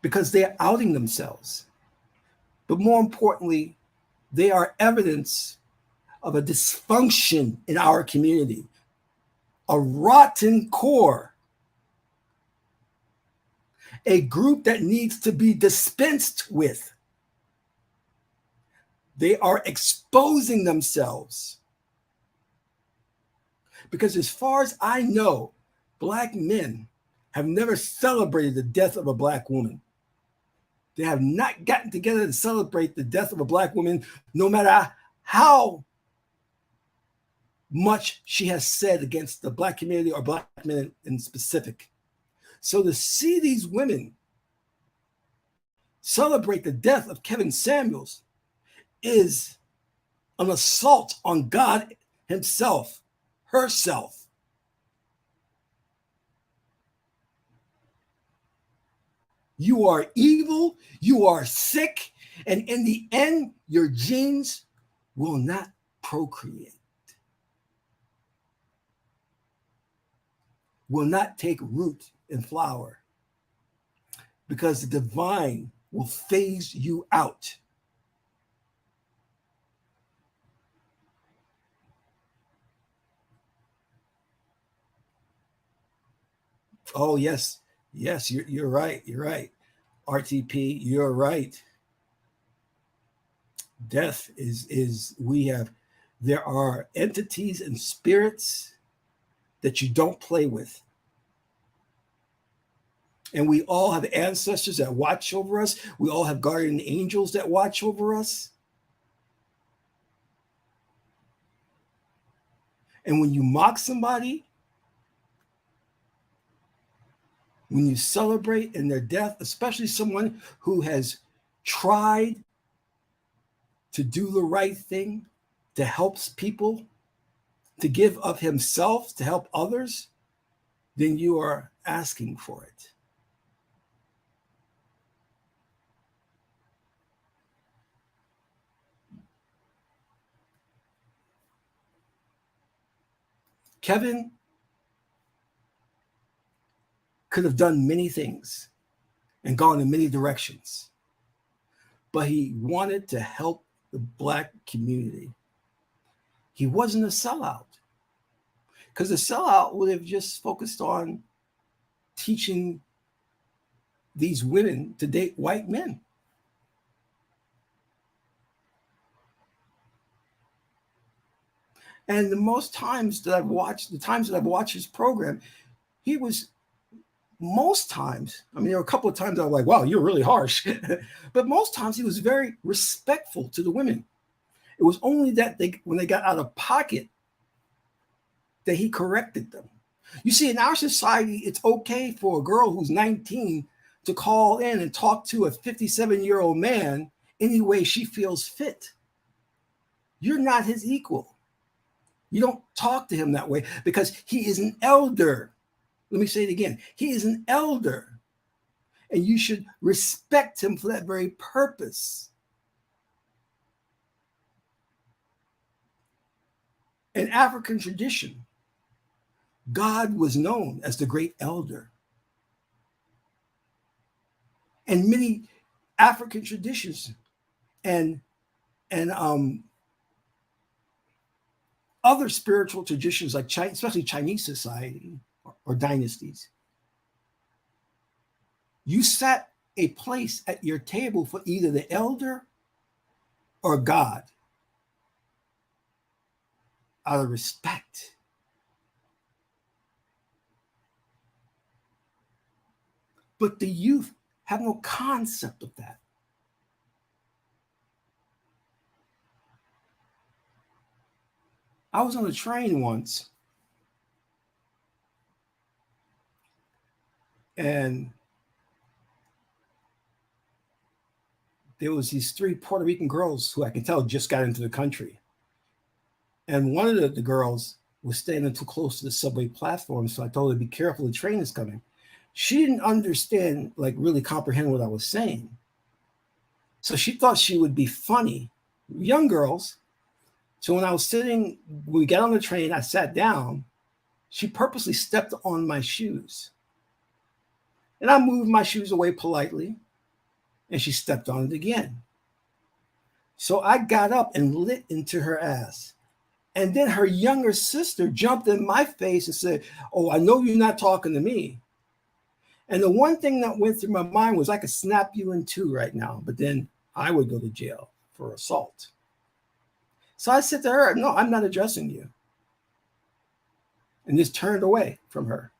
because they're outing themselves. But more importantly, they are evidence of a dysfunction in our community, a rotten core, a group that needs to be dispensed with. They are exposing themselves. Because as far as I know, Black men have never celebrated the death of a Black woman. They have not gotten together to celebrate the death of a Black woman, no matter how much she has said against the Black community or Black men in specific. So to see these women celebrate the death of Kevin Samuels is an assault on God himself, herself. You are evil, you are sick, and in the end, your genes will not procreate, will not take root and flower, because the divine will phase you out. Oh, yes. Yes, you're right. You're right. RTP, you're right. Death is there are entities and spirits that you don't play with. And we all have ancestors that watch over us. We all have guardian angels that watch over us. And when you mock somebody, when you celebrate in their death, especially someone who has tried to do the right thing, to help people, to give of himself, to help others, then you are asking for it. Kevin could have done many things and gone in many directions, but he wanted to help the Black community. He wasn't a sellout, because the sellout would have just focused on teaching these women to date white men. And the times that I've watched his program, he was most times, I mean, there were a couple of times I was like, wow, you're really harsh. But most times he was very respectful to the women. It was only that when they got out of pocket that he corrected them. You see, in our society, it's okay for a girl who's 19 to call in and talk to a 57-year-old man any way she feels fit. You're not his equal. You don't talk to him that way because he is an elder. Let me say it again. He is an elder, and you should respect him for that very purpose. In African tradition, God was known as the great elder. And many African traditions and other spiritual traditions, like especially Chinese society or dynasties, you set a place at your table for either the elder or God. out of respect. But the youth have no concept of that. I was on a train once, and there was these 3 Puerto Rican girls who I can tell just got into the country. And one of the girls was standing too close to the subway platform, so I told her to be careful, the train is coming. She didn't understand, like really comprehend what I was saying. So she thought she would be funny. Young girls. So when we got on the train, I sat down. She purposely stepped on my shoes. And I moved my shoes away politely, and she stepped on it again. So I got up and lit into her ass. And then her younger sister jumped in my face and said, "Oh, I know you're not talking to me." And the one thing that went through my mind was I could snap you in 2 right now, but then I would go to jail for assault. So I said to her, "No, I'm not addressing you." And just turned away from her.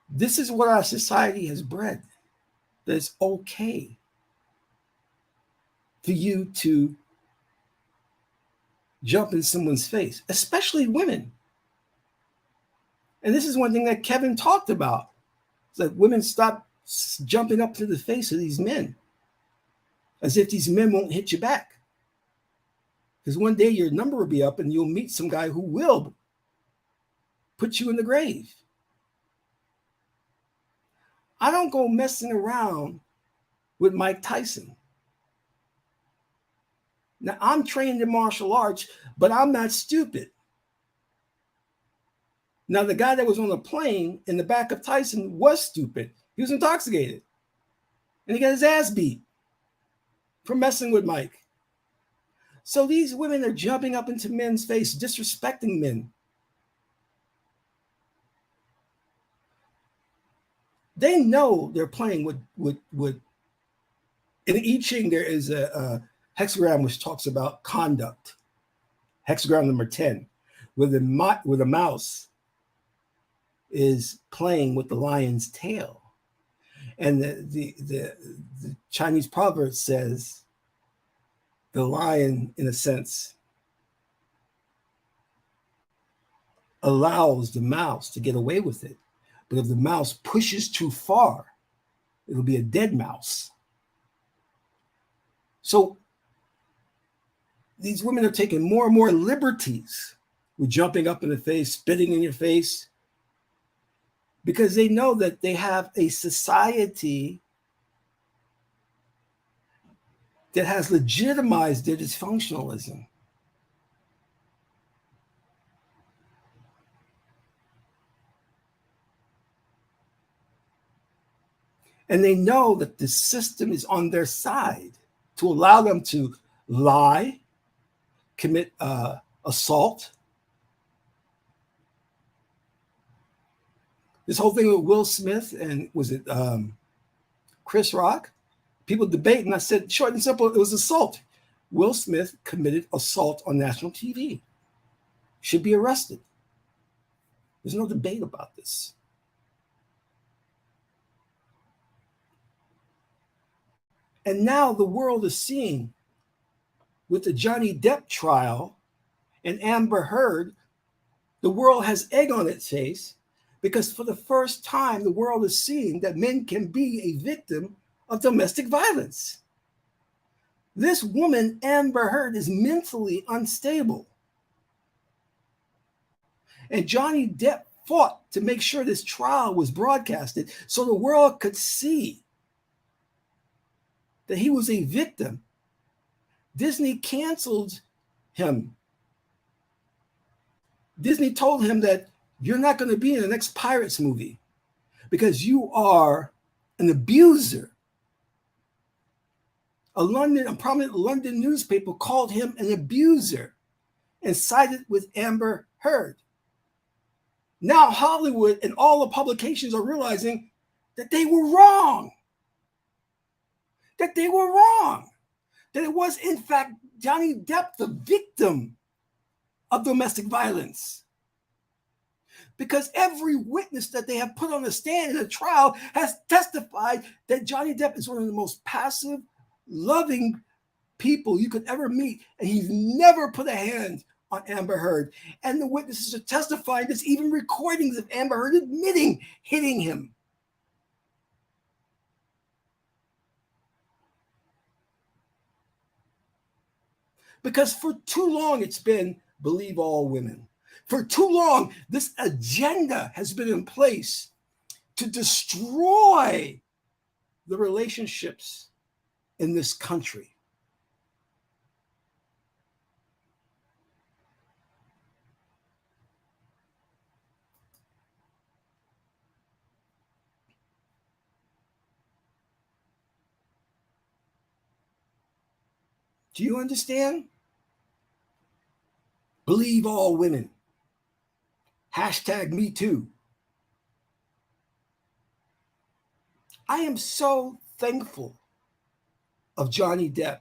This is what our society has bred. That it's okay for you to jump in someone's face, especially women. And this is one thing that Kevin talked about. It's like women stop jumping up to the face of these men as if these men won't hit you back. Because one day your number will be up and you'll meet some guy who will put you in the grave. I don't go messing around with Mike Tyson. Now, I'm trained in martial arts, but I'm not stupid. Now, the guy that was on the plane in the back of Tyson was stupid. He was intoxicated. And he got his ass beat for messing with Mike. So these women are jumping up into men's face, disrespecting men. They know they're playing with in I-ching, there is a hexagram which talks about conduct. Hexagram number 10, where the mouse is playing with the lion's tail. And the Chinese proverb says the lion, in a sense, allows the mouse to get away with it. But if the mouse pushes too far, it'll be a dead mouse. So these women are taking more and more liberties with jumping up in the face, spitting in your face, because they know that they have a society that has legitimized their dysfunctionalism. And they know that the system is on their side to allow them to lie, commit assault. This whole thing with Will Smith and was it Chris Rock? People debate, and I said, short and simple, it was assault. Will Smith committed assault on national TV. Should be arrested. There's no debate about this. And now the world is seeing with the Johnny Depp trial and Amber Heard, the world has egg on its face because for the first time, the world is seeing that men can be a victim of domestic violence. This woman, Amber Heard, is mentally unstable. And Johnny Depp fought to make sure this trial was broadcasted so the world could see that he was a victim. Disney canceled him. Disney told him that you're not going to be in the next Pirates movie because you are an abuser. A prominent London newspaper called him an abuser and sided with Amber Heard. Now Hollywood and all the publications are realizing that they were wrong. That they were wrong. that it was, in fact, Johnny Depp, the victim of domestic violence. Because every witness that they have put on the stand in a trial has testified that Johnny Depp is one of the most passive, loving people you could ever meet. And he's never put a hand on Amber Heard. And the witnesses are testifying there's even recordings of Amber Heard admitting hitting him. Because for too long it's been believe all women. For too long, this agenda has been in place to destroy the relationships in this country. Do you understand? Believe all women. Hashtag me too. I am so thankful of Johnny Depp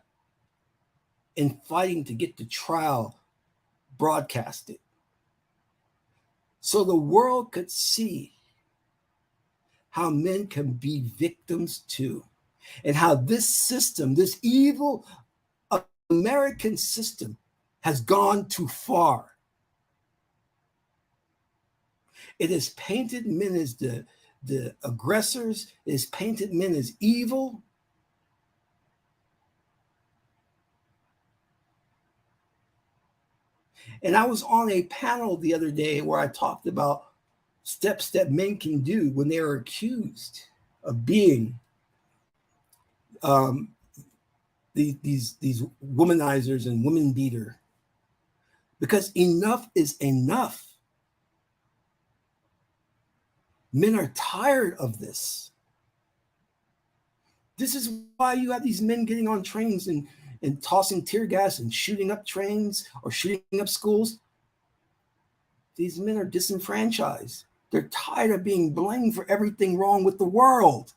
in fighting to get the trial broadcasted so the world could see how men can be victims too, and how this system, this evil American system, has gone too far. It has painted men as the aggressors. It has painted men as evil. And I was on a panel the other day where I talked about steps that men can do when they are accused of being these womanizers and woman beater. Because enough is enough. Men are tired of this. This is why you have these men getting on trains and tossing tear gas and shooting up trains or shooting up schools. These men are disenfranchised. They're tired of being blamed for everything wrong with the world.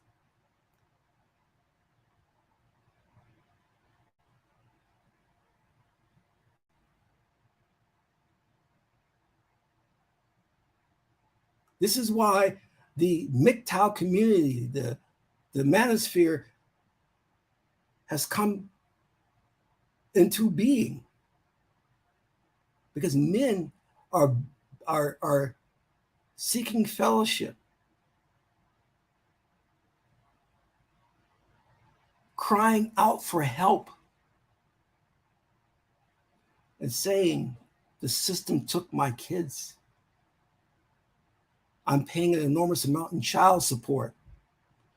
This is why the MGTOW community, the manosphere, has come into being. Because men are seeking fellowship, crying out for help, and saying, the system took my kids. I'm paying an enormous amount in child support.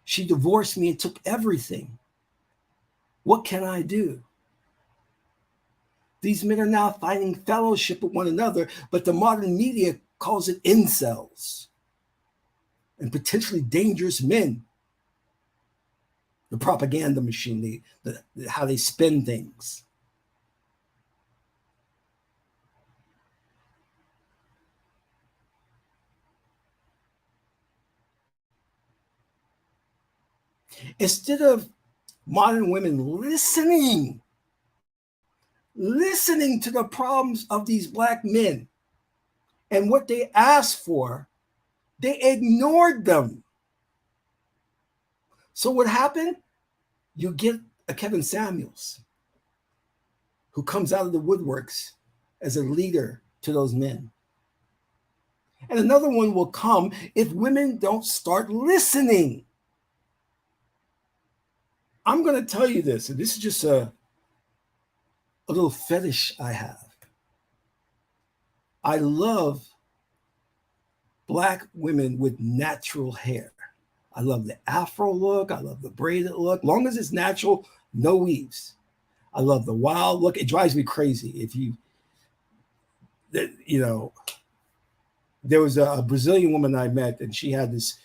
She divorced me and took everything. What can I do? These men are now finding fellowship with one another, but the modern media calls it incels and potentially dangerous men. The propaganda machine, how they spin things. Instead of modern women listening to the problems of these Black men and what they asked for, they ignored them. So what happened? You get a Kevin Samuels who comes out of the woodworks as a leader to those men. And another one will come if women don't start listening. I'm going to tell you this, and this is just a little fetish I have. I love Black women with natural hair. I love the afro look. I love the braided look. Long as it's natural, no weaves. I love the wild look. It drives me crazy. If you know, there was a Brazilian woman I met, and she had this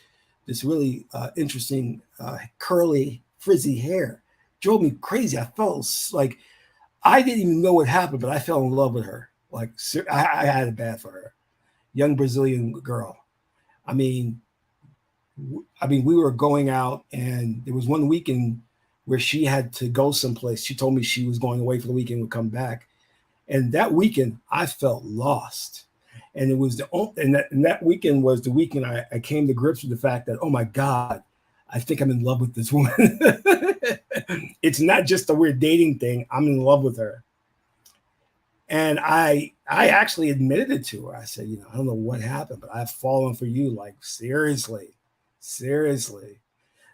really interesting curly, frizzy hair. Drove me crazy. I felt like I didn't even know what happened, but I fell in love with her. Like I had it bad for her. Young Brazilian girl. I mean, we were going out, and there was one weekend where she had to go someplace. She told me she was going away for the weekend, would come back. And that weekend, I felt lost. And it was that weekend was the weekend I came to grips with the fact that, oh my God, I think I'm in love with this woman. It's not just a weird dating thing. I'm in love with her. And I actually admitted it to her. I said, I don't know what happened, but I've fallen for you. Like, seriously, seriously.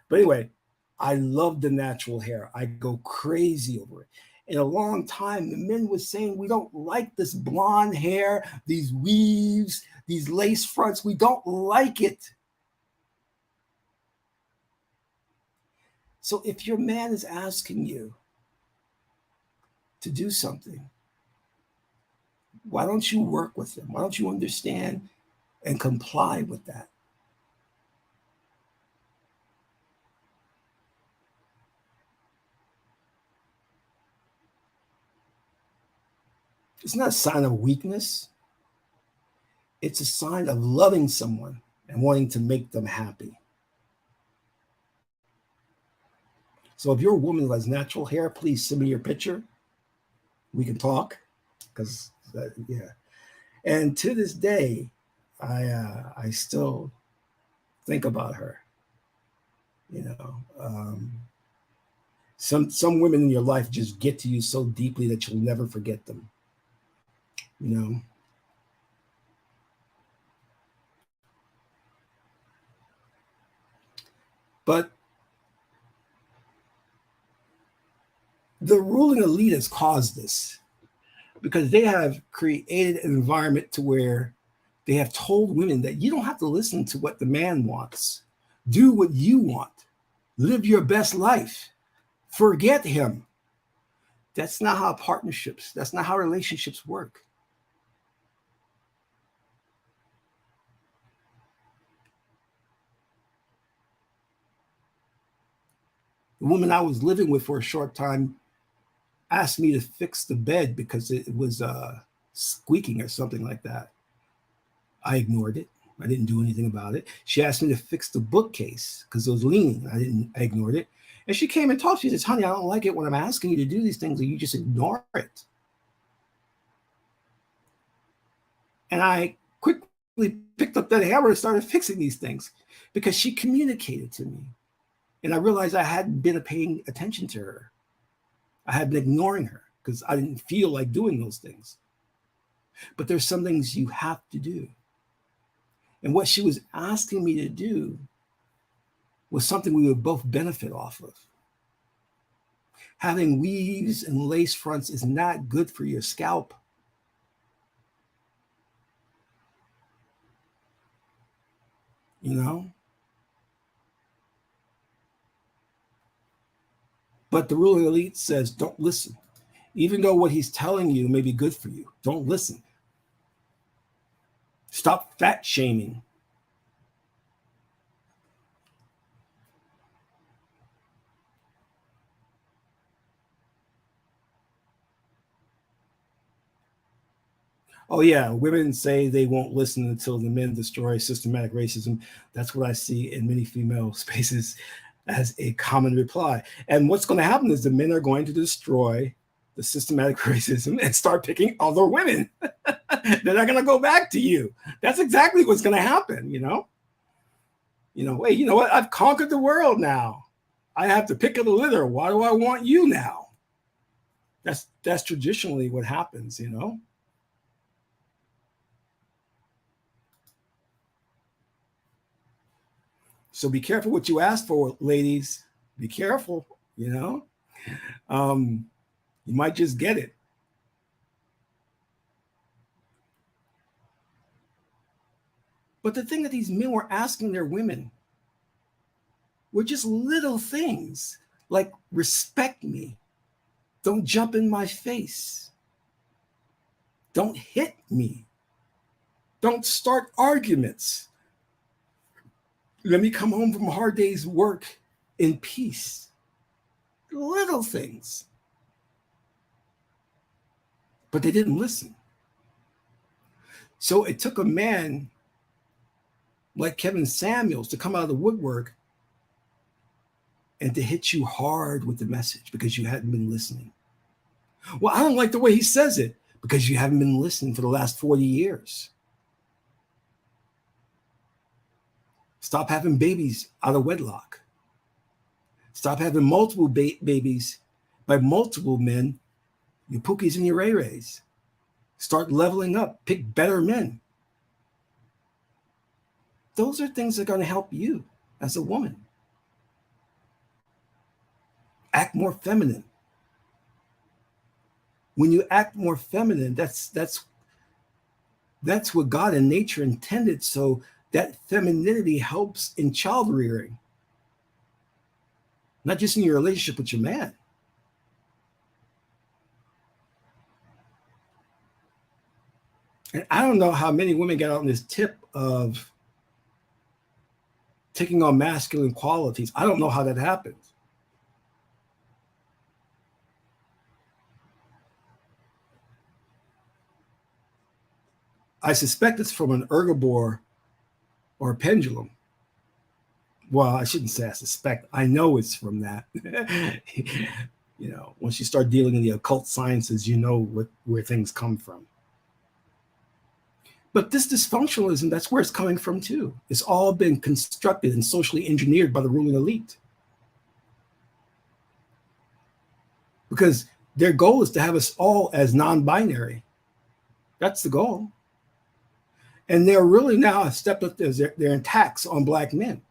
But anyway, I love the natural hair. I go crazy over it. In a long time, the men were saying, we don't like this blonde hair, these weaves, these lace fronts. We don't like it. So if your man is asking you to do something, why don't you work with him? Why don't you understand and comply with that? It's not a sign of weakness. It's a sign of loving someone and wanting to make them happy. So if you're a woman who has natural hair, please send me your picture. We can talk, because yeah. And to this day, I still think about her. Some women in your life just get to you so deeply that you'll never forget them. But the ruling elite has caused this because they have created an environment to where they have told women that you don't have to listen to what the man wants. Do what you want. Live your best life. Forget him. That's not how that's not how relationships work. The woman I was living with for a short time asked me to fix the bed because it was squeaking or something like that. I ignored it. I didn't do anything about it. She asked me to fix the bookcase because it was leaning. I ignored it. And she came and talked. She says, honey, I don't like it when I'm asking you to do these things and you just ignore it. And I quickly picked up that hammer and started fixing these things because she communicated to me. And I realized I hadn't been paying attention to her. I had been ignoring her because I didn't feel like doing those things. But there's some things you have to do. And what she was asking me to do was something we would both benefit off of. Having weaves and lace fronts is not good for your scalp. But the ruling elite says, don't listen. Even though what he's telling you may be good for you, don't listen. Stop fat shaming. Oh yeah, women say they won't listen until the men destroy systematic racism. That's what I see in many female spaces as a common reply. And what's going to happen is the men are going to destroy the systematic racism and start picking other women. They're not going to go back to you. That's exactly what's going to happen. Wait, you know what? I've conquered the world now. I have to pick of the litter. Why do I want you now? That's traditionally what happens. So be careful what you ask for, ladies. Be careful, you might just get it. But the thing that these men were asking their women were just little things like respect me. Don't jump in my face. Don't hit me. Don't start arguments. Let me come home from a hard day's work in peace. Little things. But they didn't listen. So it took a man like Kevin Samuels to come out of the woodwork and to hit you hard with the message because you hadn't been listening. Well, I don't like the way he says it because you haven't been listening for the last 40 years. Stop having babies out of wedlock. Stop having multiple babies by multiple men, your Pookies and your Ray Rays. Start leveling up. Pick better men. Those are things that are going to help you as a woman. Act more feminine. When you act more feminine, that's what God and nature intended. So that femininity helps in child rearing, not just in your relationship with your man. And I don't know how many women get on this tip of taking on masculine qualities. I don't know how that happens. I suspect it's from an ergobore or a pendulum. Well, I shouldn't say I suspect. I know it's from that. Once you start dealing in the occult sciences, you know where things come from. But this dysfunctionalism, that's where it's coming from too. It's all been constructed and socially engineered by the ruling elite. Because their goal is to have us all as non-binary. That's the goal. And they're really now stepped up their attacks on Black men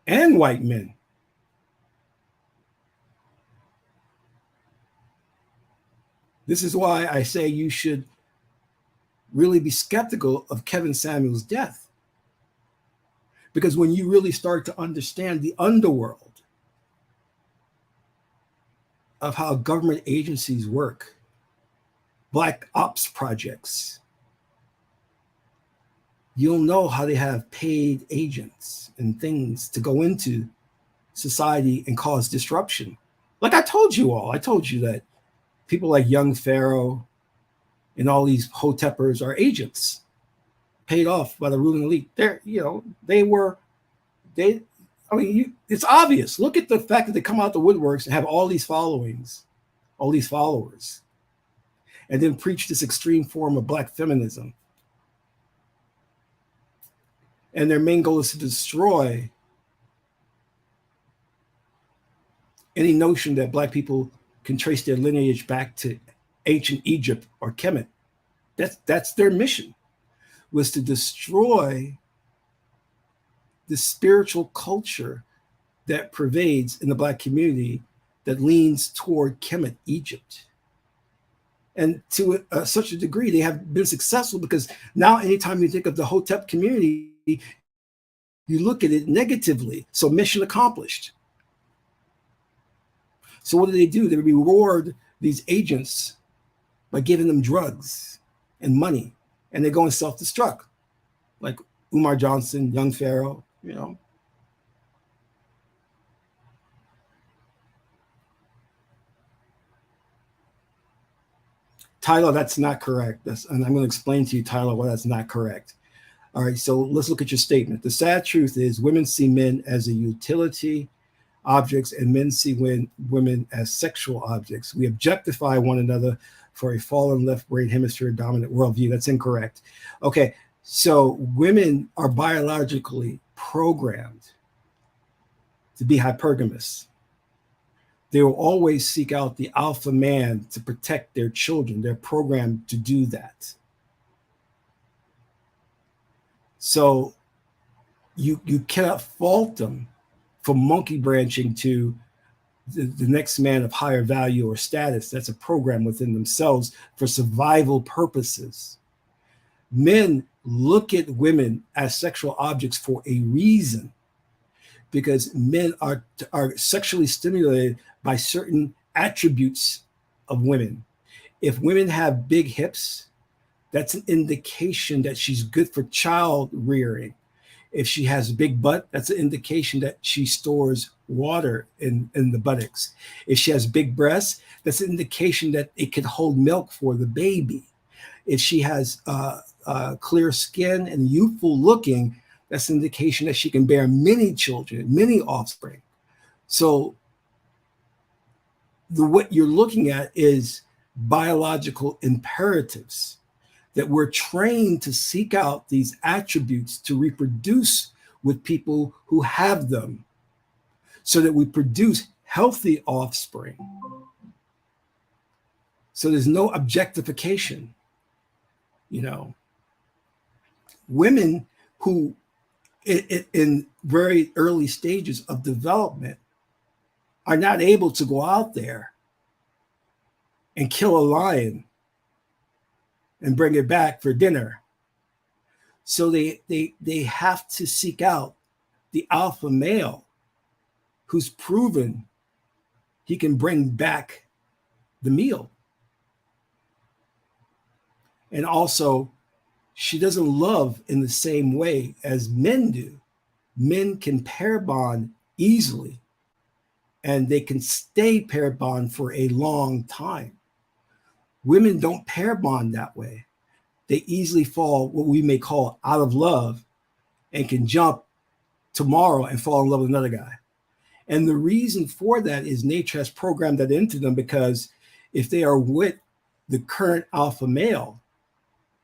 and white men. This is why I say you should really be skeptical of Kevin Samuels' death. Because when you really start to understand the underworld of how government agencies work, Black ops projects, you'll know how they have paid agents and things to go into society and cause disruption. Like I told you that people like young Pharaoh and all these hotepers are agents paid off by the ruling elite. It's obvious. Look at the fact that they come out the woodworks and have all these followers, and then preach this extreme form of Black feminism. And their main goal is to destroy any notion that Black people can trace their lineage back to ancient Egypt or Kemet. That's their mission, was to destroy the spiritual culture that pervades in the Black community that leans toward Kemet, Egypt. And to such a degree, they have been successful because now anytime you think of the Hotep community, you look at it negatively. So mission accomplished. So what do? They reward these agents by giving them drugs and money, and they go and self-destruct, like Umar Johnson, young Pharaoh, Tyler, that's not correct. And I'm going to explain to you, Tyler, why that's not correct. All right, so let's look at your statement. The sad truth is women see men as a utility objects and men see women as sexual objects. We objectify one another for a fallen left brain hemisphere dominant worldview. That's incorrect. Okay, so women are biologically programmed to be hypergamous. They will always seek out the alpha man to protect their children. They're programmed to do that. So you cannot fault them for monkey branching to the next man of higher value or status. That's a program within themselves for survival purposes. Men look at women as sexual objects for a reason, because men are sexually stimulated by certain attributes of women. If women have big hips, that's an indication that she's good for child rearing. If she has a big butt, that's an indication that she stores water in the buttocks. If she has big breasts, that's an indication that it can hold milk for the baby. If she has clear skin and youthful looking, that's an indication that she can bear many children, many offspring. So what you're looking at is biological imperatives that we're trained to seek out these attributes to reproduce with people who have them so that we produce healthy offspring. So there's no objectification. You know, women who in very early stages of development are not able to go out there and kill a lion and bring it back for dinner. So they have to seek out the alpha male who's proven he can bring back the meal. And also, she doesn't love in the same way as men do. Men can pair bond easily, and they can stay pair bond for a long time. Women don't pair bond that way. They easily fall what we may call out of love and can jump tomorrow and fall in love with another guy. And the reason for that is nature has programmed that into them, because if they are with the current alpha male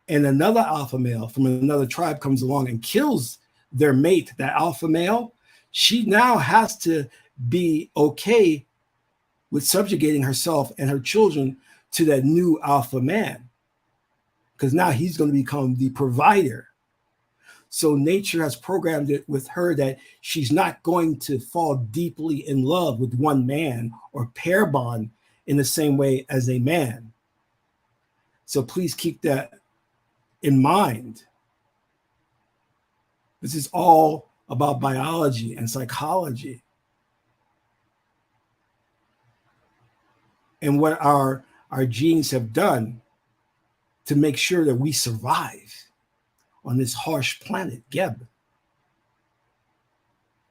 and another alpha male from another tribe comes along and kills their mate, that alpha male, she now has to be okay with subjugating herself and her children to that new alpha man, because now he's going to become the provider. So nature has programmed it with her that she's not going to fall deeply in love with one man or pair bond in the same way as a man. So please keep that in mind. This is all about biology and psychology. And what our genes have done to make sure that we survive on this harsh planet, Geb.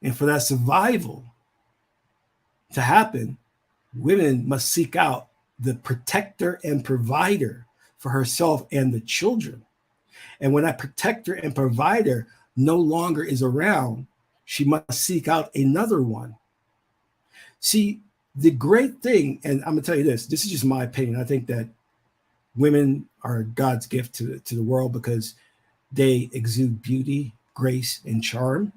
And for that survival to happen, women must seek out the protector and provider for herself and the children. And when that protector and provider no longer is around, she must seek out another one. See, the great thing, and I'm going to tell you this is just my opinion. I think that women are God's gift to the world because they exude beauty, grace, and charm.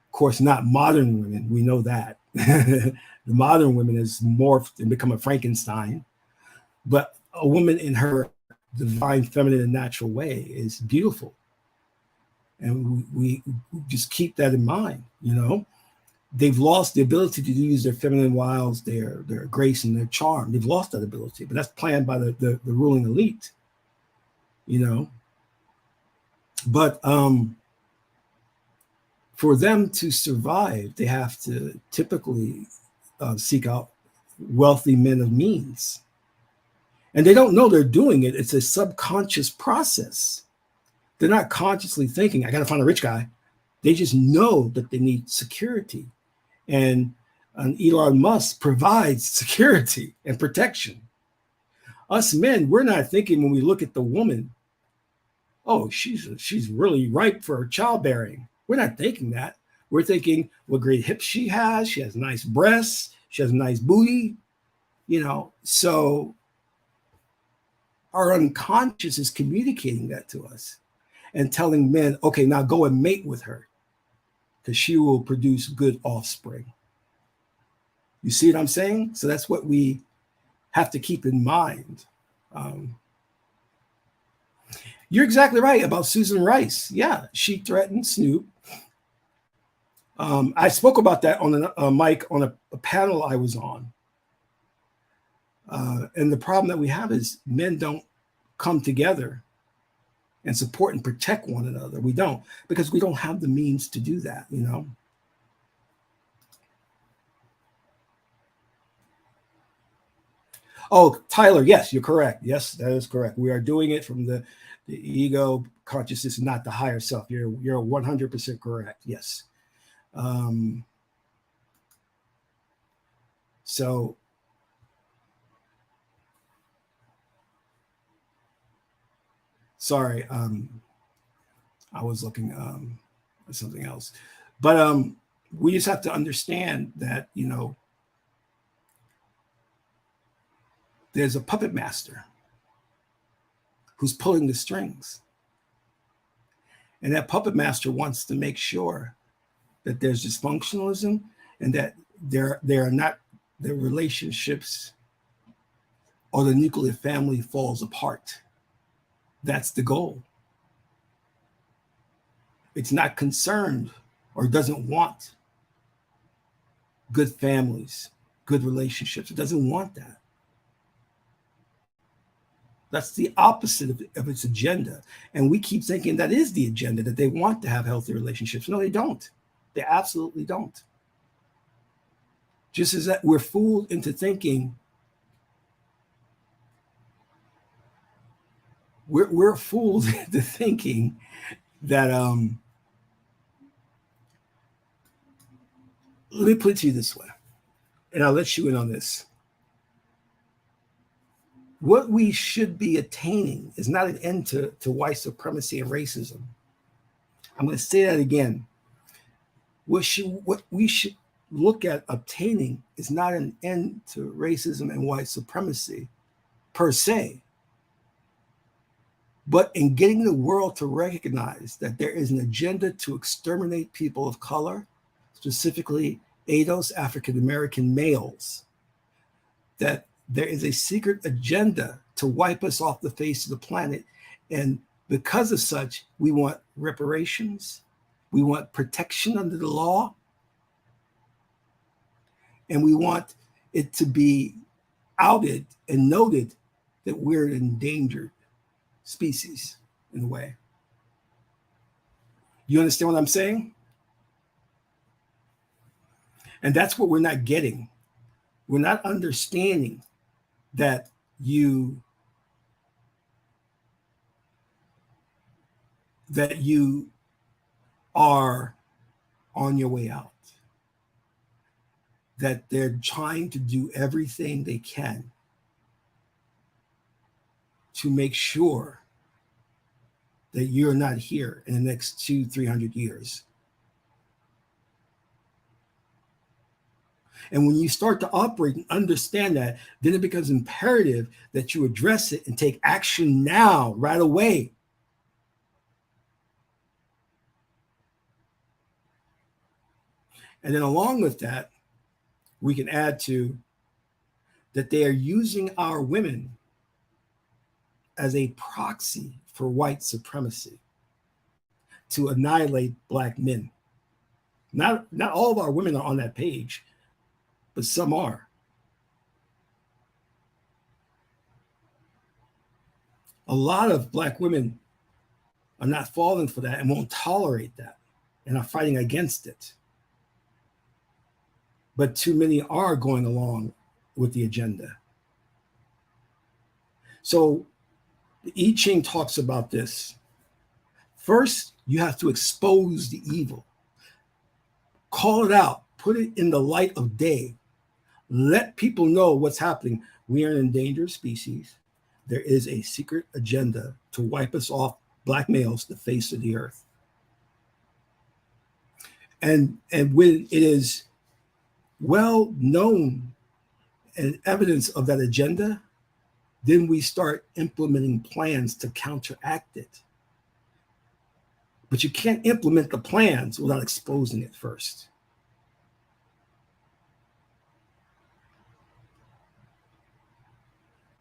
Of course, not modern women. We know that. The modern woman has morphed and become a Frankenstein. But a woman in her divine, feminine, and natural way is beautiful. And we just keep that in mind, you know. They've lost the ability to use their feminine wiles, their grace, and their charm. They've lost that ability, but that's planned by the ruling elite, you know. But for them to survive, they have to typically seek out wealthy men of means. And they don't know they're doing it. It's a subconscious process. They're not consciously thinking, I got to find a rich guy. They just know that they need security. And Elon Musk provides security and protection. Us men, we're not thinking when we look at the woman, oh, she's really ripe for childbearing. We're not thinking that. We're thinking what great hips she has nice breasts, she has a nice booty, you know. So our unconscious is communicating that to us and telling men, okay, now go and mate with her because she will produce good offspring. You see what I'm saying? So that's what we have to keep in mind. You're exactly right about Susan Rice. Yeah, she threatened Snoop. I spoke about that on a mic on a panel I was on. And the problem that we have is men don't come together and support and protect one another. We don't, because we don't have the means to do that, you know. Oh, Tyler, yes, you're correct. Yes, that is correct. We are doing it from the ego consciousness, not the higher self. You're 100% correct. Yes. So sorry, I was looking at something else, but we just have to understand that, there's a puppet master who's pulling the strings. And that puppet master wants to make sure that there's dysfunctionalism and that there are not the relationships or the nuclear family falls apart. That's the goal. It's not concerned or doesn't want good families, good relationships. It doesn't want that. That's the opposite of its agenda. And we keep thinking that is the agenda, that they want to have healthy relationships. No, they don't. They absolutely don't. Just as that we're fooled into thinking, we're fooled into thinking that, let me put it to you this way, and I'll let you in on this. What we should be attaining is not an end to white supremacy and racism. I'm going to say that again. What we should look at obtaining is not an end to racism and white supremacy per se, but in getting the world to recognize that there is an agenda to exterminate people of color, specifically ADOS, African-American males, that there is a secret agenda to wipe us off the face of the planet. And because of such, we want reparations, we want protection under the law, and we want it to be outed and noted that we're an endangered species in a way. You understand what I'm saying? And that's what we're not getting. We're not understanding that you are on your way out, that they're trying to do everything they can to make sure that you're not here in the next 200-300 years. And when you start to operate and understand that, then it becomes imperative that you address it and take action now, right away. And then along with that, we can add to that they are using our women as a proxy for white supremacy to annihilate Black men. Not all of our women are on that page, but some are. A lot of Black women are not falling for that and won't tolerate that and are fighting against it. But too many are going along with the agenda. So the I-ching talks about this. First, you have to expose the evil. Call it out. Put it in the light of day. Let people know what's happening. We are an endangered species. There is a secret agenda to wipe us off, Black males, the face of the earth. And when it is well known and evidence of that agenda, then we start implementing plans to counteract it. But you can't implement the plans without exposing it first.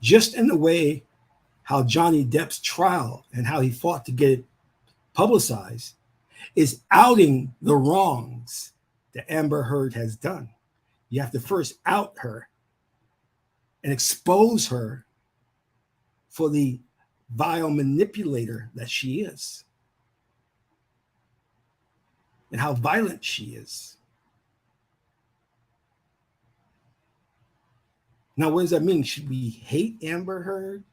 Just in the way how Johnny Depp's trial and how he fought to get it publicized is outing the wrongs that Amber Heard has done. You have to first out her and expose her for the vile manipulator that she is and how violent she is. Now, what does that mean? Should we hate Amber Heard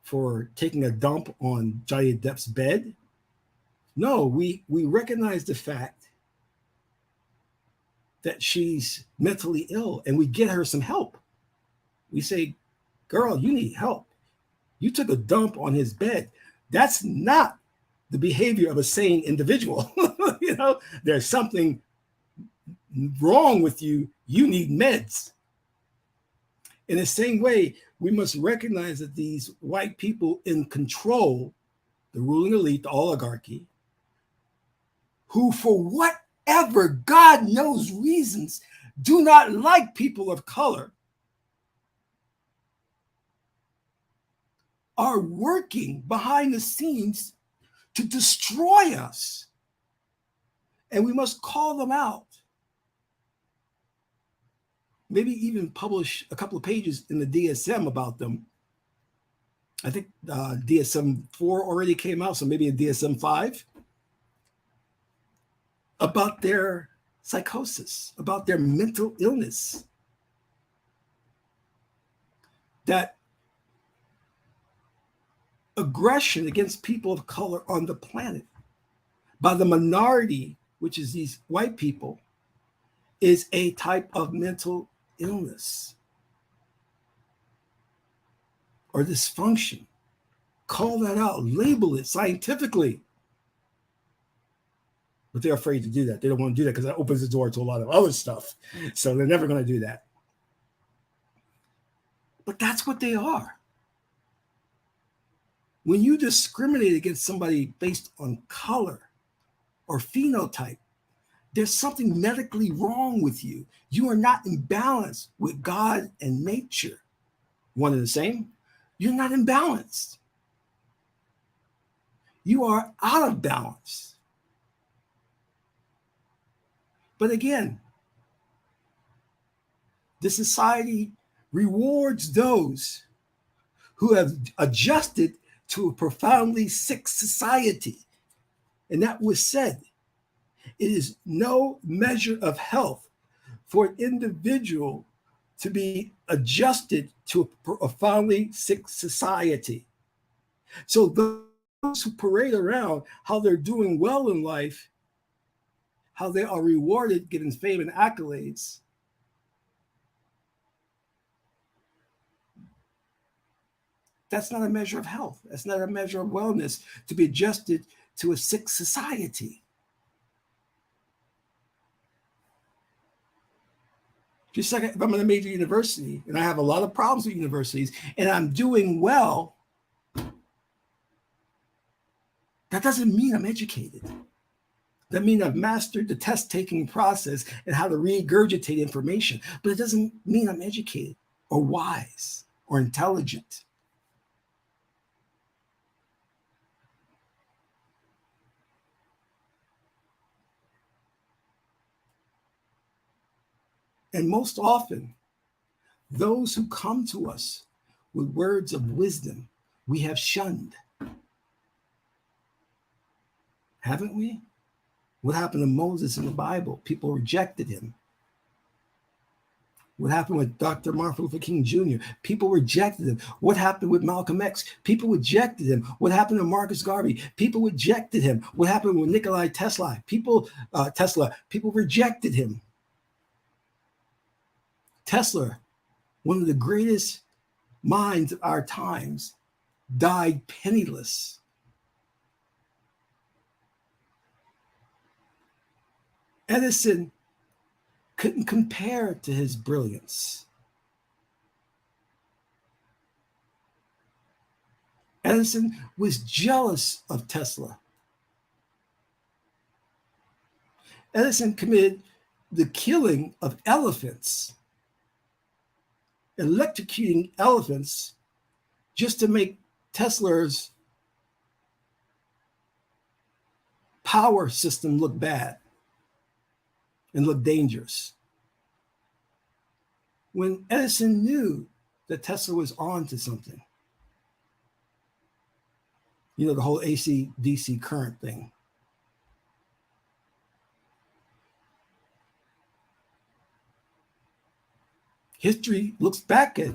for taking a dump on Johnny Depp's bed? No, we recognize the fact that she's mentally ill and we get her some help. We say, girl, you need help. You took a dump on his bed. That's not the behavior of a sane individual. There's something wrong with you, you need meds. In the same way, we must recognize that these white people in control, the ruling elite, the oligarchy, who for whatever God knows reasons do not like people of color, are working behind the scenes to destroy us. And we must call them out. Maybe even publish a couple of pages in the DSM about them. I think DSM 4 already came out, so maybe a DSM 5, about their psychosis, about their mental illness. That aggression against people of color on the planet by the minority, which is these white people, is a type of mental illness or dysfunction. Call that out, label it scientifically. But they're afraid to do that. They don't want to do that because that opens the door to a lot of other stuff. So they're never going to do that. But that's what they are. When you discriminate against somebody based on color or phenotype, there's something medically wrong with you. You are not in balance with God and nature. One and the same. You're not in balance. You are out of balance. But again, the society rewards those who have adjusted to a profoundly sick society. And that was said. It is no measure of health for an individual to be adjusted to a profoundly sick society. So those who parade around how they're doing well in life, how they are rewarded, getting fame and accolades, that's not a measure of health. That's not a measure of wellness, to be adjusted to a sick society. Just like if I'm in a major university and I have a lot of problems with universities and I'm doing well, that doesn't mean I'm educated. That means I've mastered the test-taking process and how to regurgitate information, but it doesn't mean I'm educated or wise or intelligent. And most often, those who come to us with words of wisdom, we have shunned. Haven't we? What happened to Moses in the Bible? People rejected him. What happened with Dr. Martin Luther King Jr.? People rejected him. What happened with Malcolm X? People rejected him. What happened to Marcus Garvey? People rejected him. What happened with Nikola Tesla? People rejected him. Tesla, one of the greatest minds of our times, died penniless. Edison couldn't compare to his brilliance. Edison was jealous of Tesla. Edison committed the killing of elephants, electrocuting elephants just to make Tesla's power system look bad and look dangerous. When Edison knew that Tesla was on to something, you know, the whole AC/DC current thing. History looks back at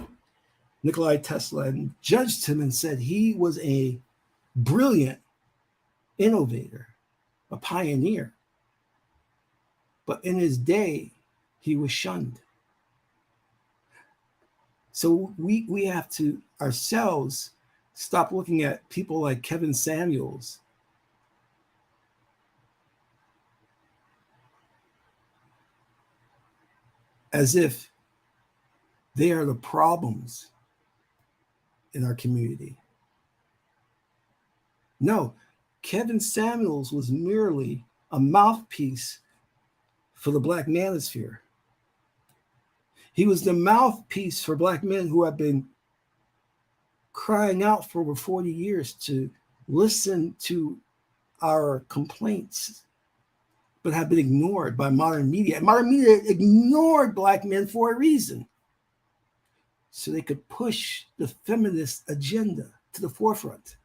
Nikola Tesla and judged him and said he was a brilliant innovator, a pioneer. But in his day, he was shunned. So we have to ourselves stop looking at people like Kevin Samuels as if they are the problems in our community. No, Kevin Samuels was merely a mouthpiece for the Black manosphere. He was the mouthpiece for Black men who have been crying out for over 40 years to listen to our complaints, but have been ignored by modern media. And modern media ignored Black men for a reason, so they could push the feminist agenda to the forefront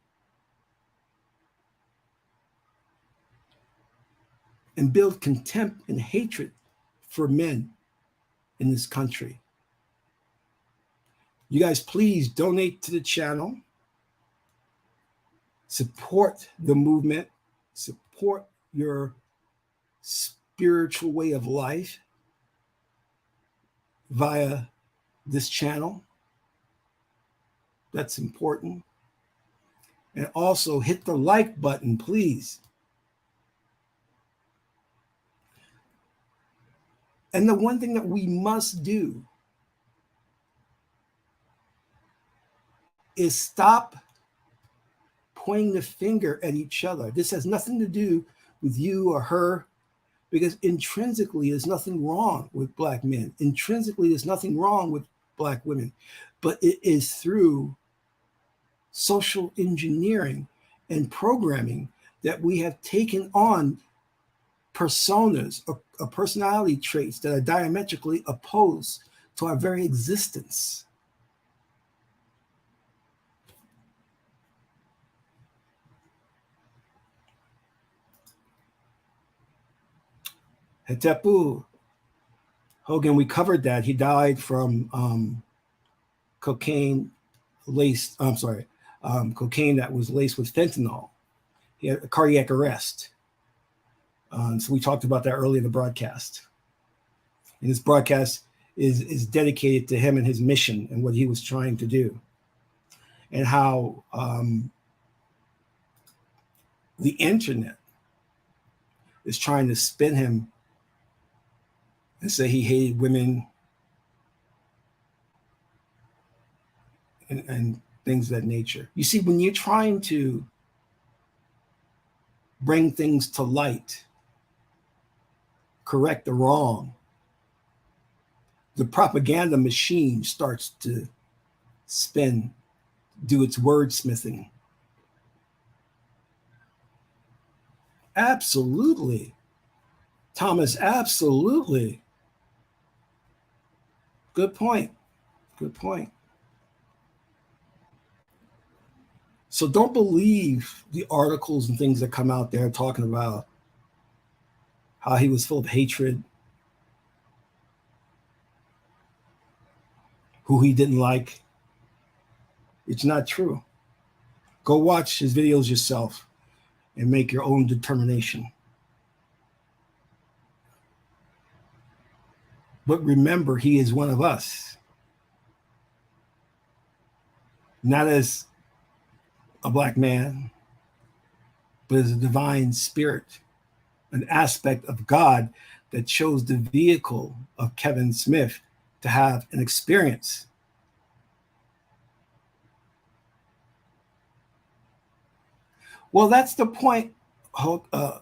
and build contempt and hatred for men in this country. You guys, please donate to the channel, support the movement, support your spiritual way of life via this channel. That's important. And also hit the like button, please. And the one thing that we must do is stop pointing the finger at each other. This has nothing to do with you or her, because intrinsically there's nothing wrong with Black men. Intrinsically there's nothing wrong with Black women, but it is through social engineering and programming that we have taken on personas or personality traits that are diametrically opposed to our very existence. Hetepu Hogan, we covered that. He died from cocaine that was laced with fentanyl. He had a cardiac arrest. So we talked about that earlier in the broadcast. And this broadcast is dedicated to him and his mission and what he was trying to do, and how the internet is trying to spin him and say he hated women and things of that nature. You see, when you're trying to bring things to light, correct the wrong, the propaganda machine starts to spin, do its wordsmithing. Absolutely. Thomas, absolutely. Good point. Good point. So don't believe the articles and things that come out there talking about how he was full of hatred, who he didn't like. It's not true. Go watch his videos yourself and make your own determination. But remember, he is one of us. Not as a Black man, but as a divine spirit, an aspect of God that chose the vehicle of Kevin Smith to have an experience. Well, that's the point, Hogan.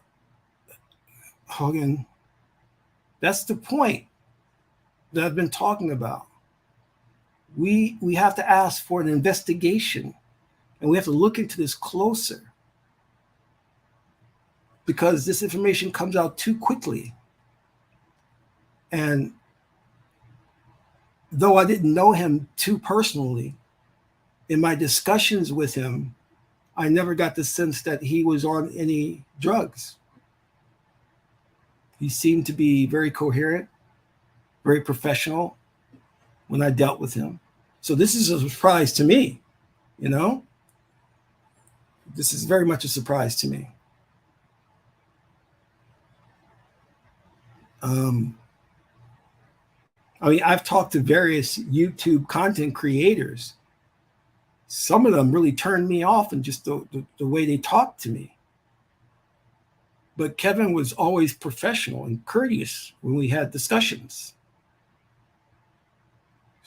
That's the point that I've been talking about. We have to ask for an investigation, and we have to look into this closer, because this information comes out too quickly. And though I didn't know him too personally, in my discussions with him, I never got the sense that he was on any drugs. He seemed to be very coherent, very professional when I dealt with him. So this is a surprise to me, you know? This is very much a surprise to me. I mean, I've talked to various YouTube content creators. Some of them really turned me off in just the way they talked to me. But Kevin was always professional and courteous when we had discussions.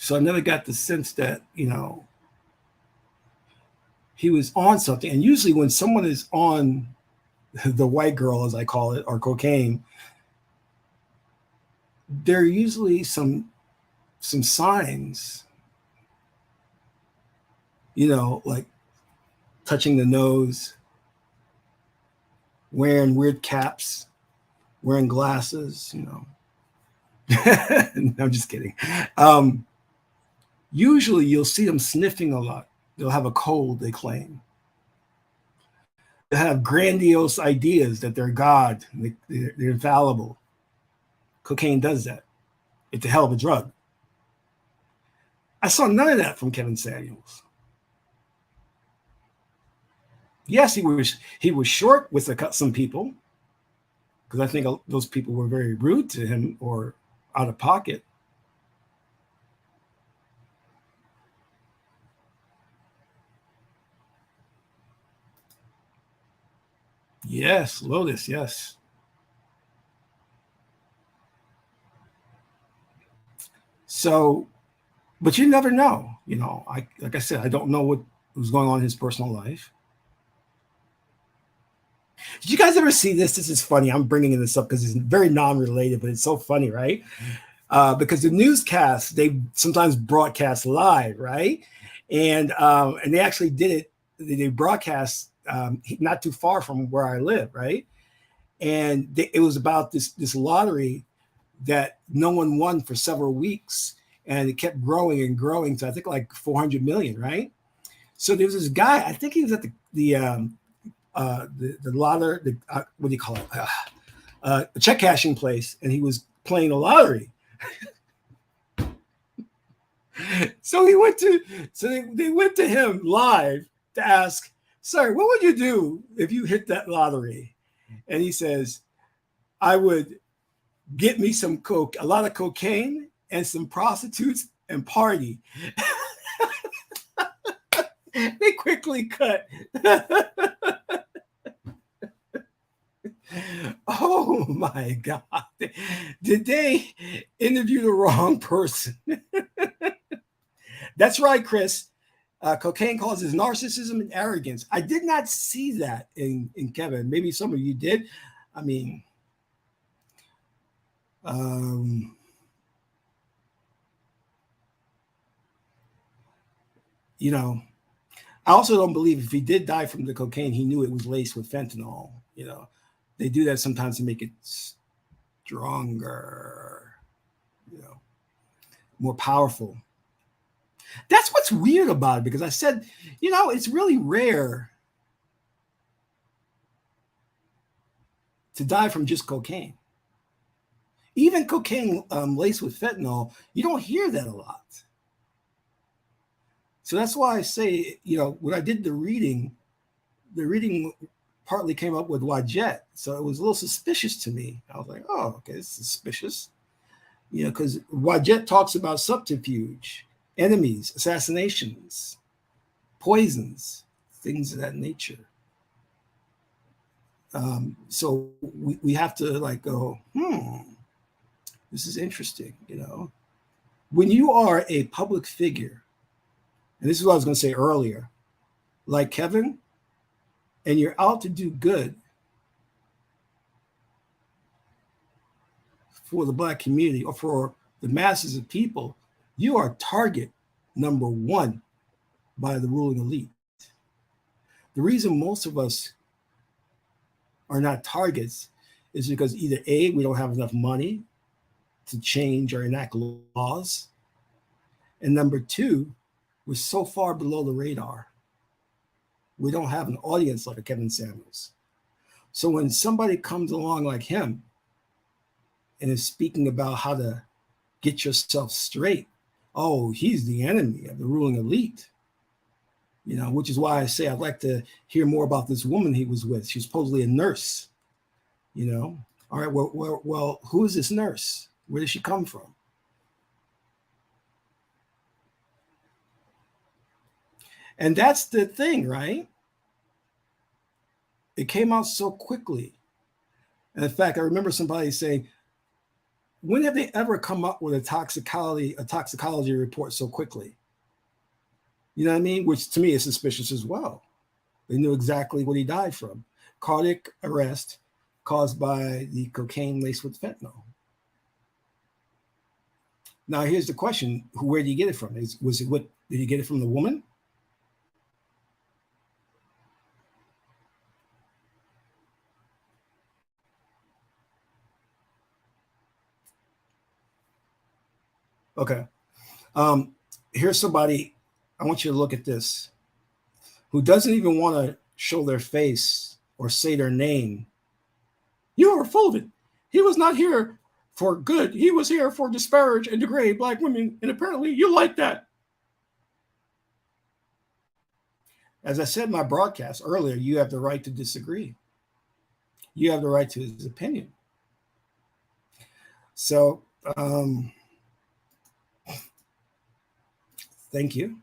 So I never got the sense that, he was on something. And usually when someone is on the white girl, as I call it, or cocaine, there are usually some signs, like touching the nose, wearing weird caps, wearing glasses, No, I'm just kidding. Usually you'll see them sniffing a lot. They'll have a cold, they claim. They have grandiose ideas that they're God, they're infallible. Cocaine does that. It's a hell of a drug. I saw none of that from Kevin Samuels. Yes, he was short with some people, because I think those people were very rude to him or out of pocket. Yes, Lotus, yes. So, but you never know, like I said, I don't know what was going on in his personal life. Did you guys ever see this? This is funny. I'm bringing this up because it's very non-related, but it's so funny, right? Because the newscasts, they sometimes broadcast live, right? And they actually did it. They broadcast not too far from where I live, right? And it was about this lottery that no one won for several weeks, and it kept growing and growing to I think like 400 million, right? So there was this guy. I think he was at the lottery. What do you call it? The check cashing place, and he was playing the lottery. So they went to him live to ask, "Sir, what would you do if you hit that lottery?" And he says, "I would get me a lot of cocaine and some prostitutes and party." They quickly cut. Oh my God. Did they interview the wrong person? That's right, Chris. Cocaine causes narcissism and arrogance. I did not see that in Kevin. Maybe some of you did. I mean, I also don't believe if he did die from the cocaine, he knew it was laced with fentanyl. They do that sometimes to make it stronger, more powerful. That's what's weird about it, because I said, it's really rare to die from just cocaine. Even cocaine laced with fentanyl, you don't hear that a lot. So that's why I say, when I did the reading partly came up with Wajet. So it was a little suspicious to me. I was like, oh, okay, it's suspicious. Because Wajet talks about subterfuge, enemies, assassinations, poisons, things of that nature. So we have to go, this is interesting, When you are a public figure, and this is what I was going to say earlier, like Kevin, and you're out to do good for the Black community or for the masses of people, you are target number one by the ruling elite. The reason most of us are not targets is because either A, we don't have enough money to change or enact laws, and number two, we're so far below the radar. We don't have an audience like a Kevin Samuels. So when somebody comes along like him and is speaking about how to get yourself straight, oh, he's the enemy of the ruling elite. Which is why I say I'd like to hear more about this woman he was with. She's supposedly a nurse. All right, well, who is this nurse? Where did she come from? And that's the thing, right? It came out so quickly. And in fact, I remember somebody saying, when have they ever come up with a toxicology report so quickly? You know what I mean? Which to me is suspicious as well. They knew exactly what he died from. Cardiac arrest caused by the cocaine laced with fentanyl. Now, here's the question. Where did you get it from? Did you get it from the woman? Okay. Here's somebody, I want you to look at this, who doesn't even want to show their face or say their name. You are full of it. He was not here for good. He was here for disparage and degrade Black women. And apparently you like that. As I said in my broadcast earlier, you have the right to disagree. You have the right to his opinion. So, thank you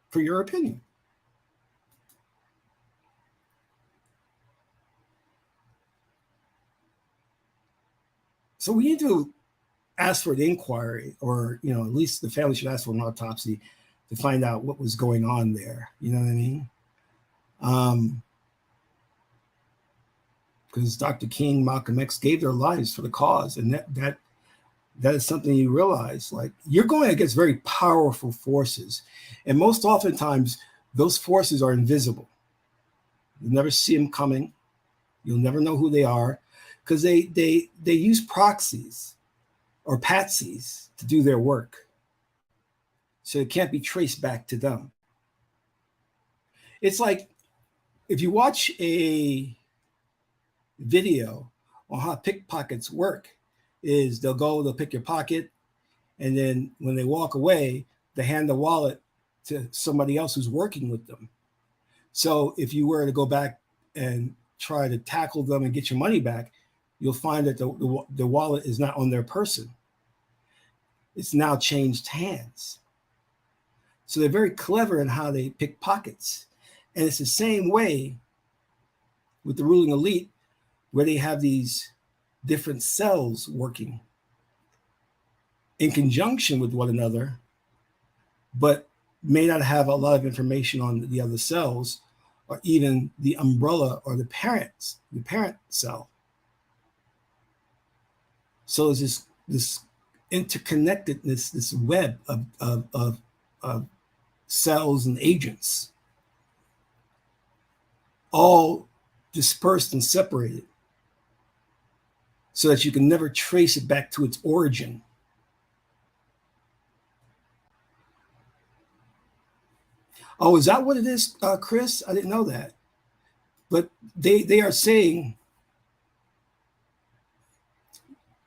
for your opinion. So we need to ask for an inquiry, or at least the family should ask for an autopsy to find out what was going on there. You know what I mean? Because Dr. King, Malcolm X gave their lives for the cause, and that is something you realize. Like, you're going against very powerful forces, and most oftentimes those forces are invisible. You'll never see them coming. You'll never know who they are, because they use proxies or patsies to do their work, so it can't be traced back to them. It's like if you watch a video on how pickpockets work, is they'll pick your pocket, and then when they walk away, they hand the wallet to somebody else who's working with them. So if you were to go back and try to tackle them and get your money back, you'll find that the wallet is not on their person. It's now changed hands. So they're very clever in how they pick pockets. And it's the same way with the ruling elite, where they have these different cells working in conjunction with one another, but may not have a lot of information on the other cells, or even the umbrella or the parent cell. So there's this interconnectedness, this web of cells and agents, all dispersed and separated, so that you can never trace it back to its origin. Oh, is that what it is, Chris? I didn't know that. But they are saying,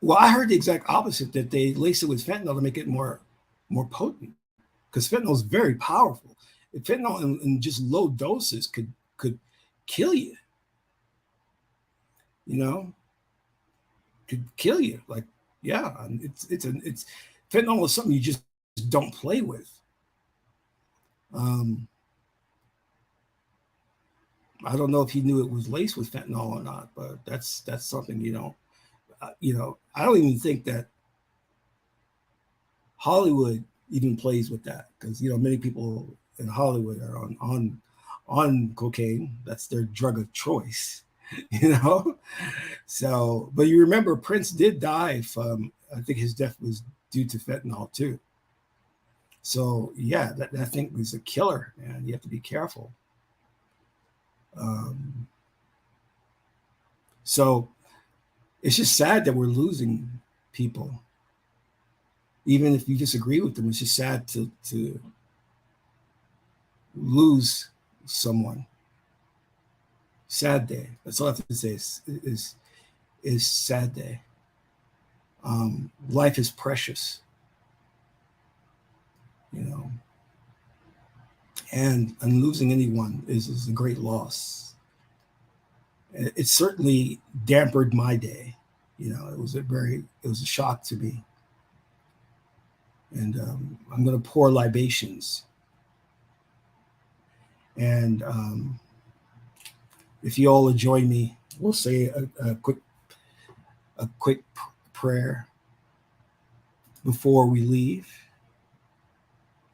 well, I heard the exact opposite, that they lace it with fentanyl to make it more potent, because fentanyl is very powerful. Fentanyl in just low doses could kill you. Could kill you. Like, yeah, it's fentanyl is something you just don't play with. I don't know if he knew it was laced with fentanyl or not, but that's something I don't even think that Hollywood even plays with that, because many people in Hollywood are on cocaine. That's their drug of choice. So, but you remember Prince did die from, I think his death was due to fentanyl too. So yeah, that thing was a killer, man. You have to be careful. So it's just sad that we're losing people. Even if you disagree with them, it's just sad to lose someone. Sad day. That's all I have to say is sad day. Life is precious, and losing anyone is a great loss. It certainly dampened my day. It was a shock to me. And I'm going to pour libations. And if you all will join me, we'll say a quick a quick prayer before we leave.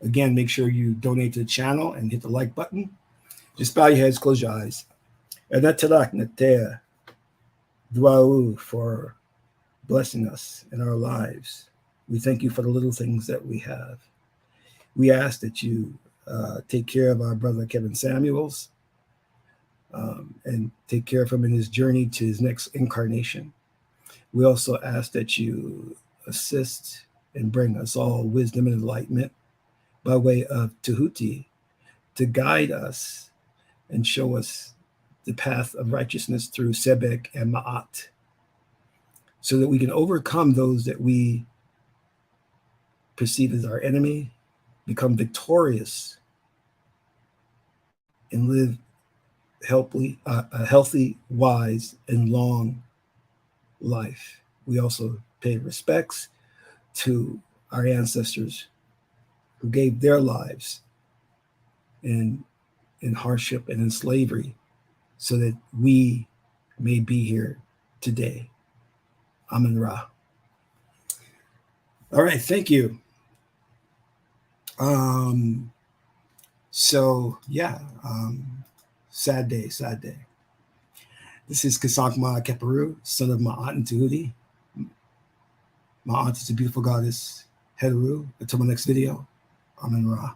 Again, make sure you donate to the channel and hit the like button. Just bow your heads, close your eyes. Anatarak Natea Dwau for blessing us in our lives. We thank you for the little things that we have. We ask that you take care of our brother Kevin Samuels and take care of him in his journey to his next incarnation. We also ask that you assist and bring us all wisdom and enlightenment by way of Tahuti to guide us and show us the path of righteousness through Sebek and Ma'at, so that we can overcome those that we perceive as our enemy, become victorious, and live a healthy, wise, and long life. We also pay respects to our ancestors who gave their lives in hardship and in slavery so that we may be here today. Amen Ra. All right, thank you. Sad day, sad day. This is Qesankh Ma Keperu, son of Ma'at and Tahuti. Ma'at is a beautiful goddess, Heteru. Until my next video, Amen Ra.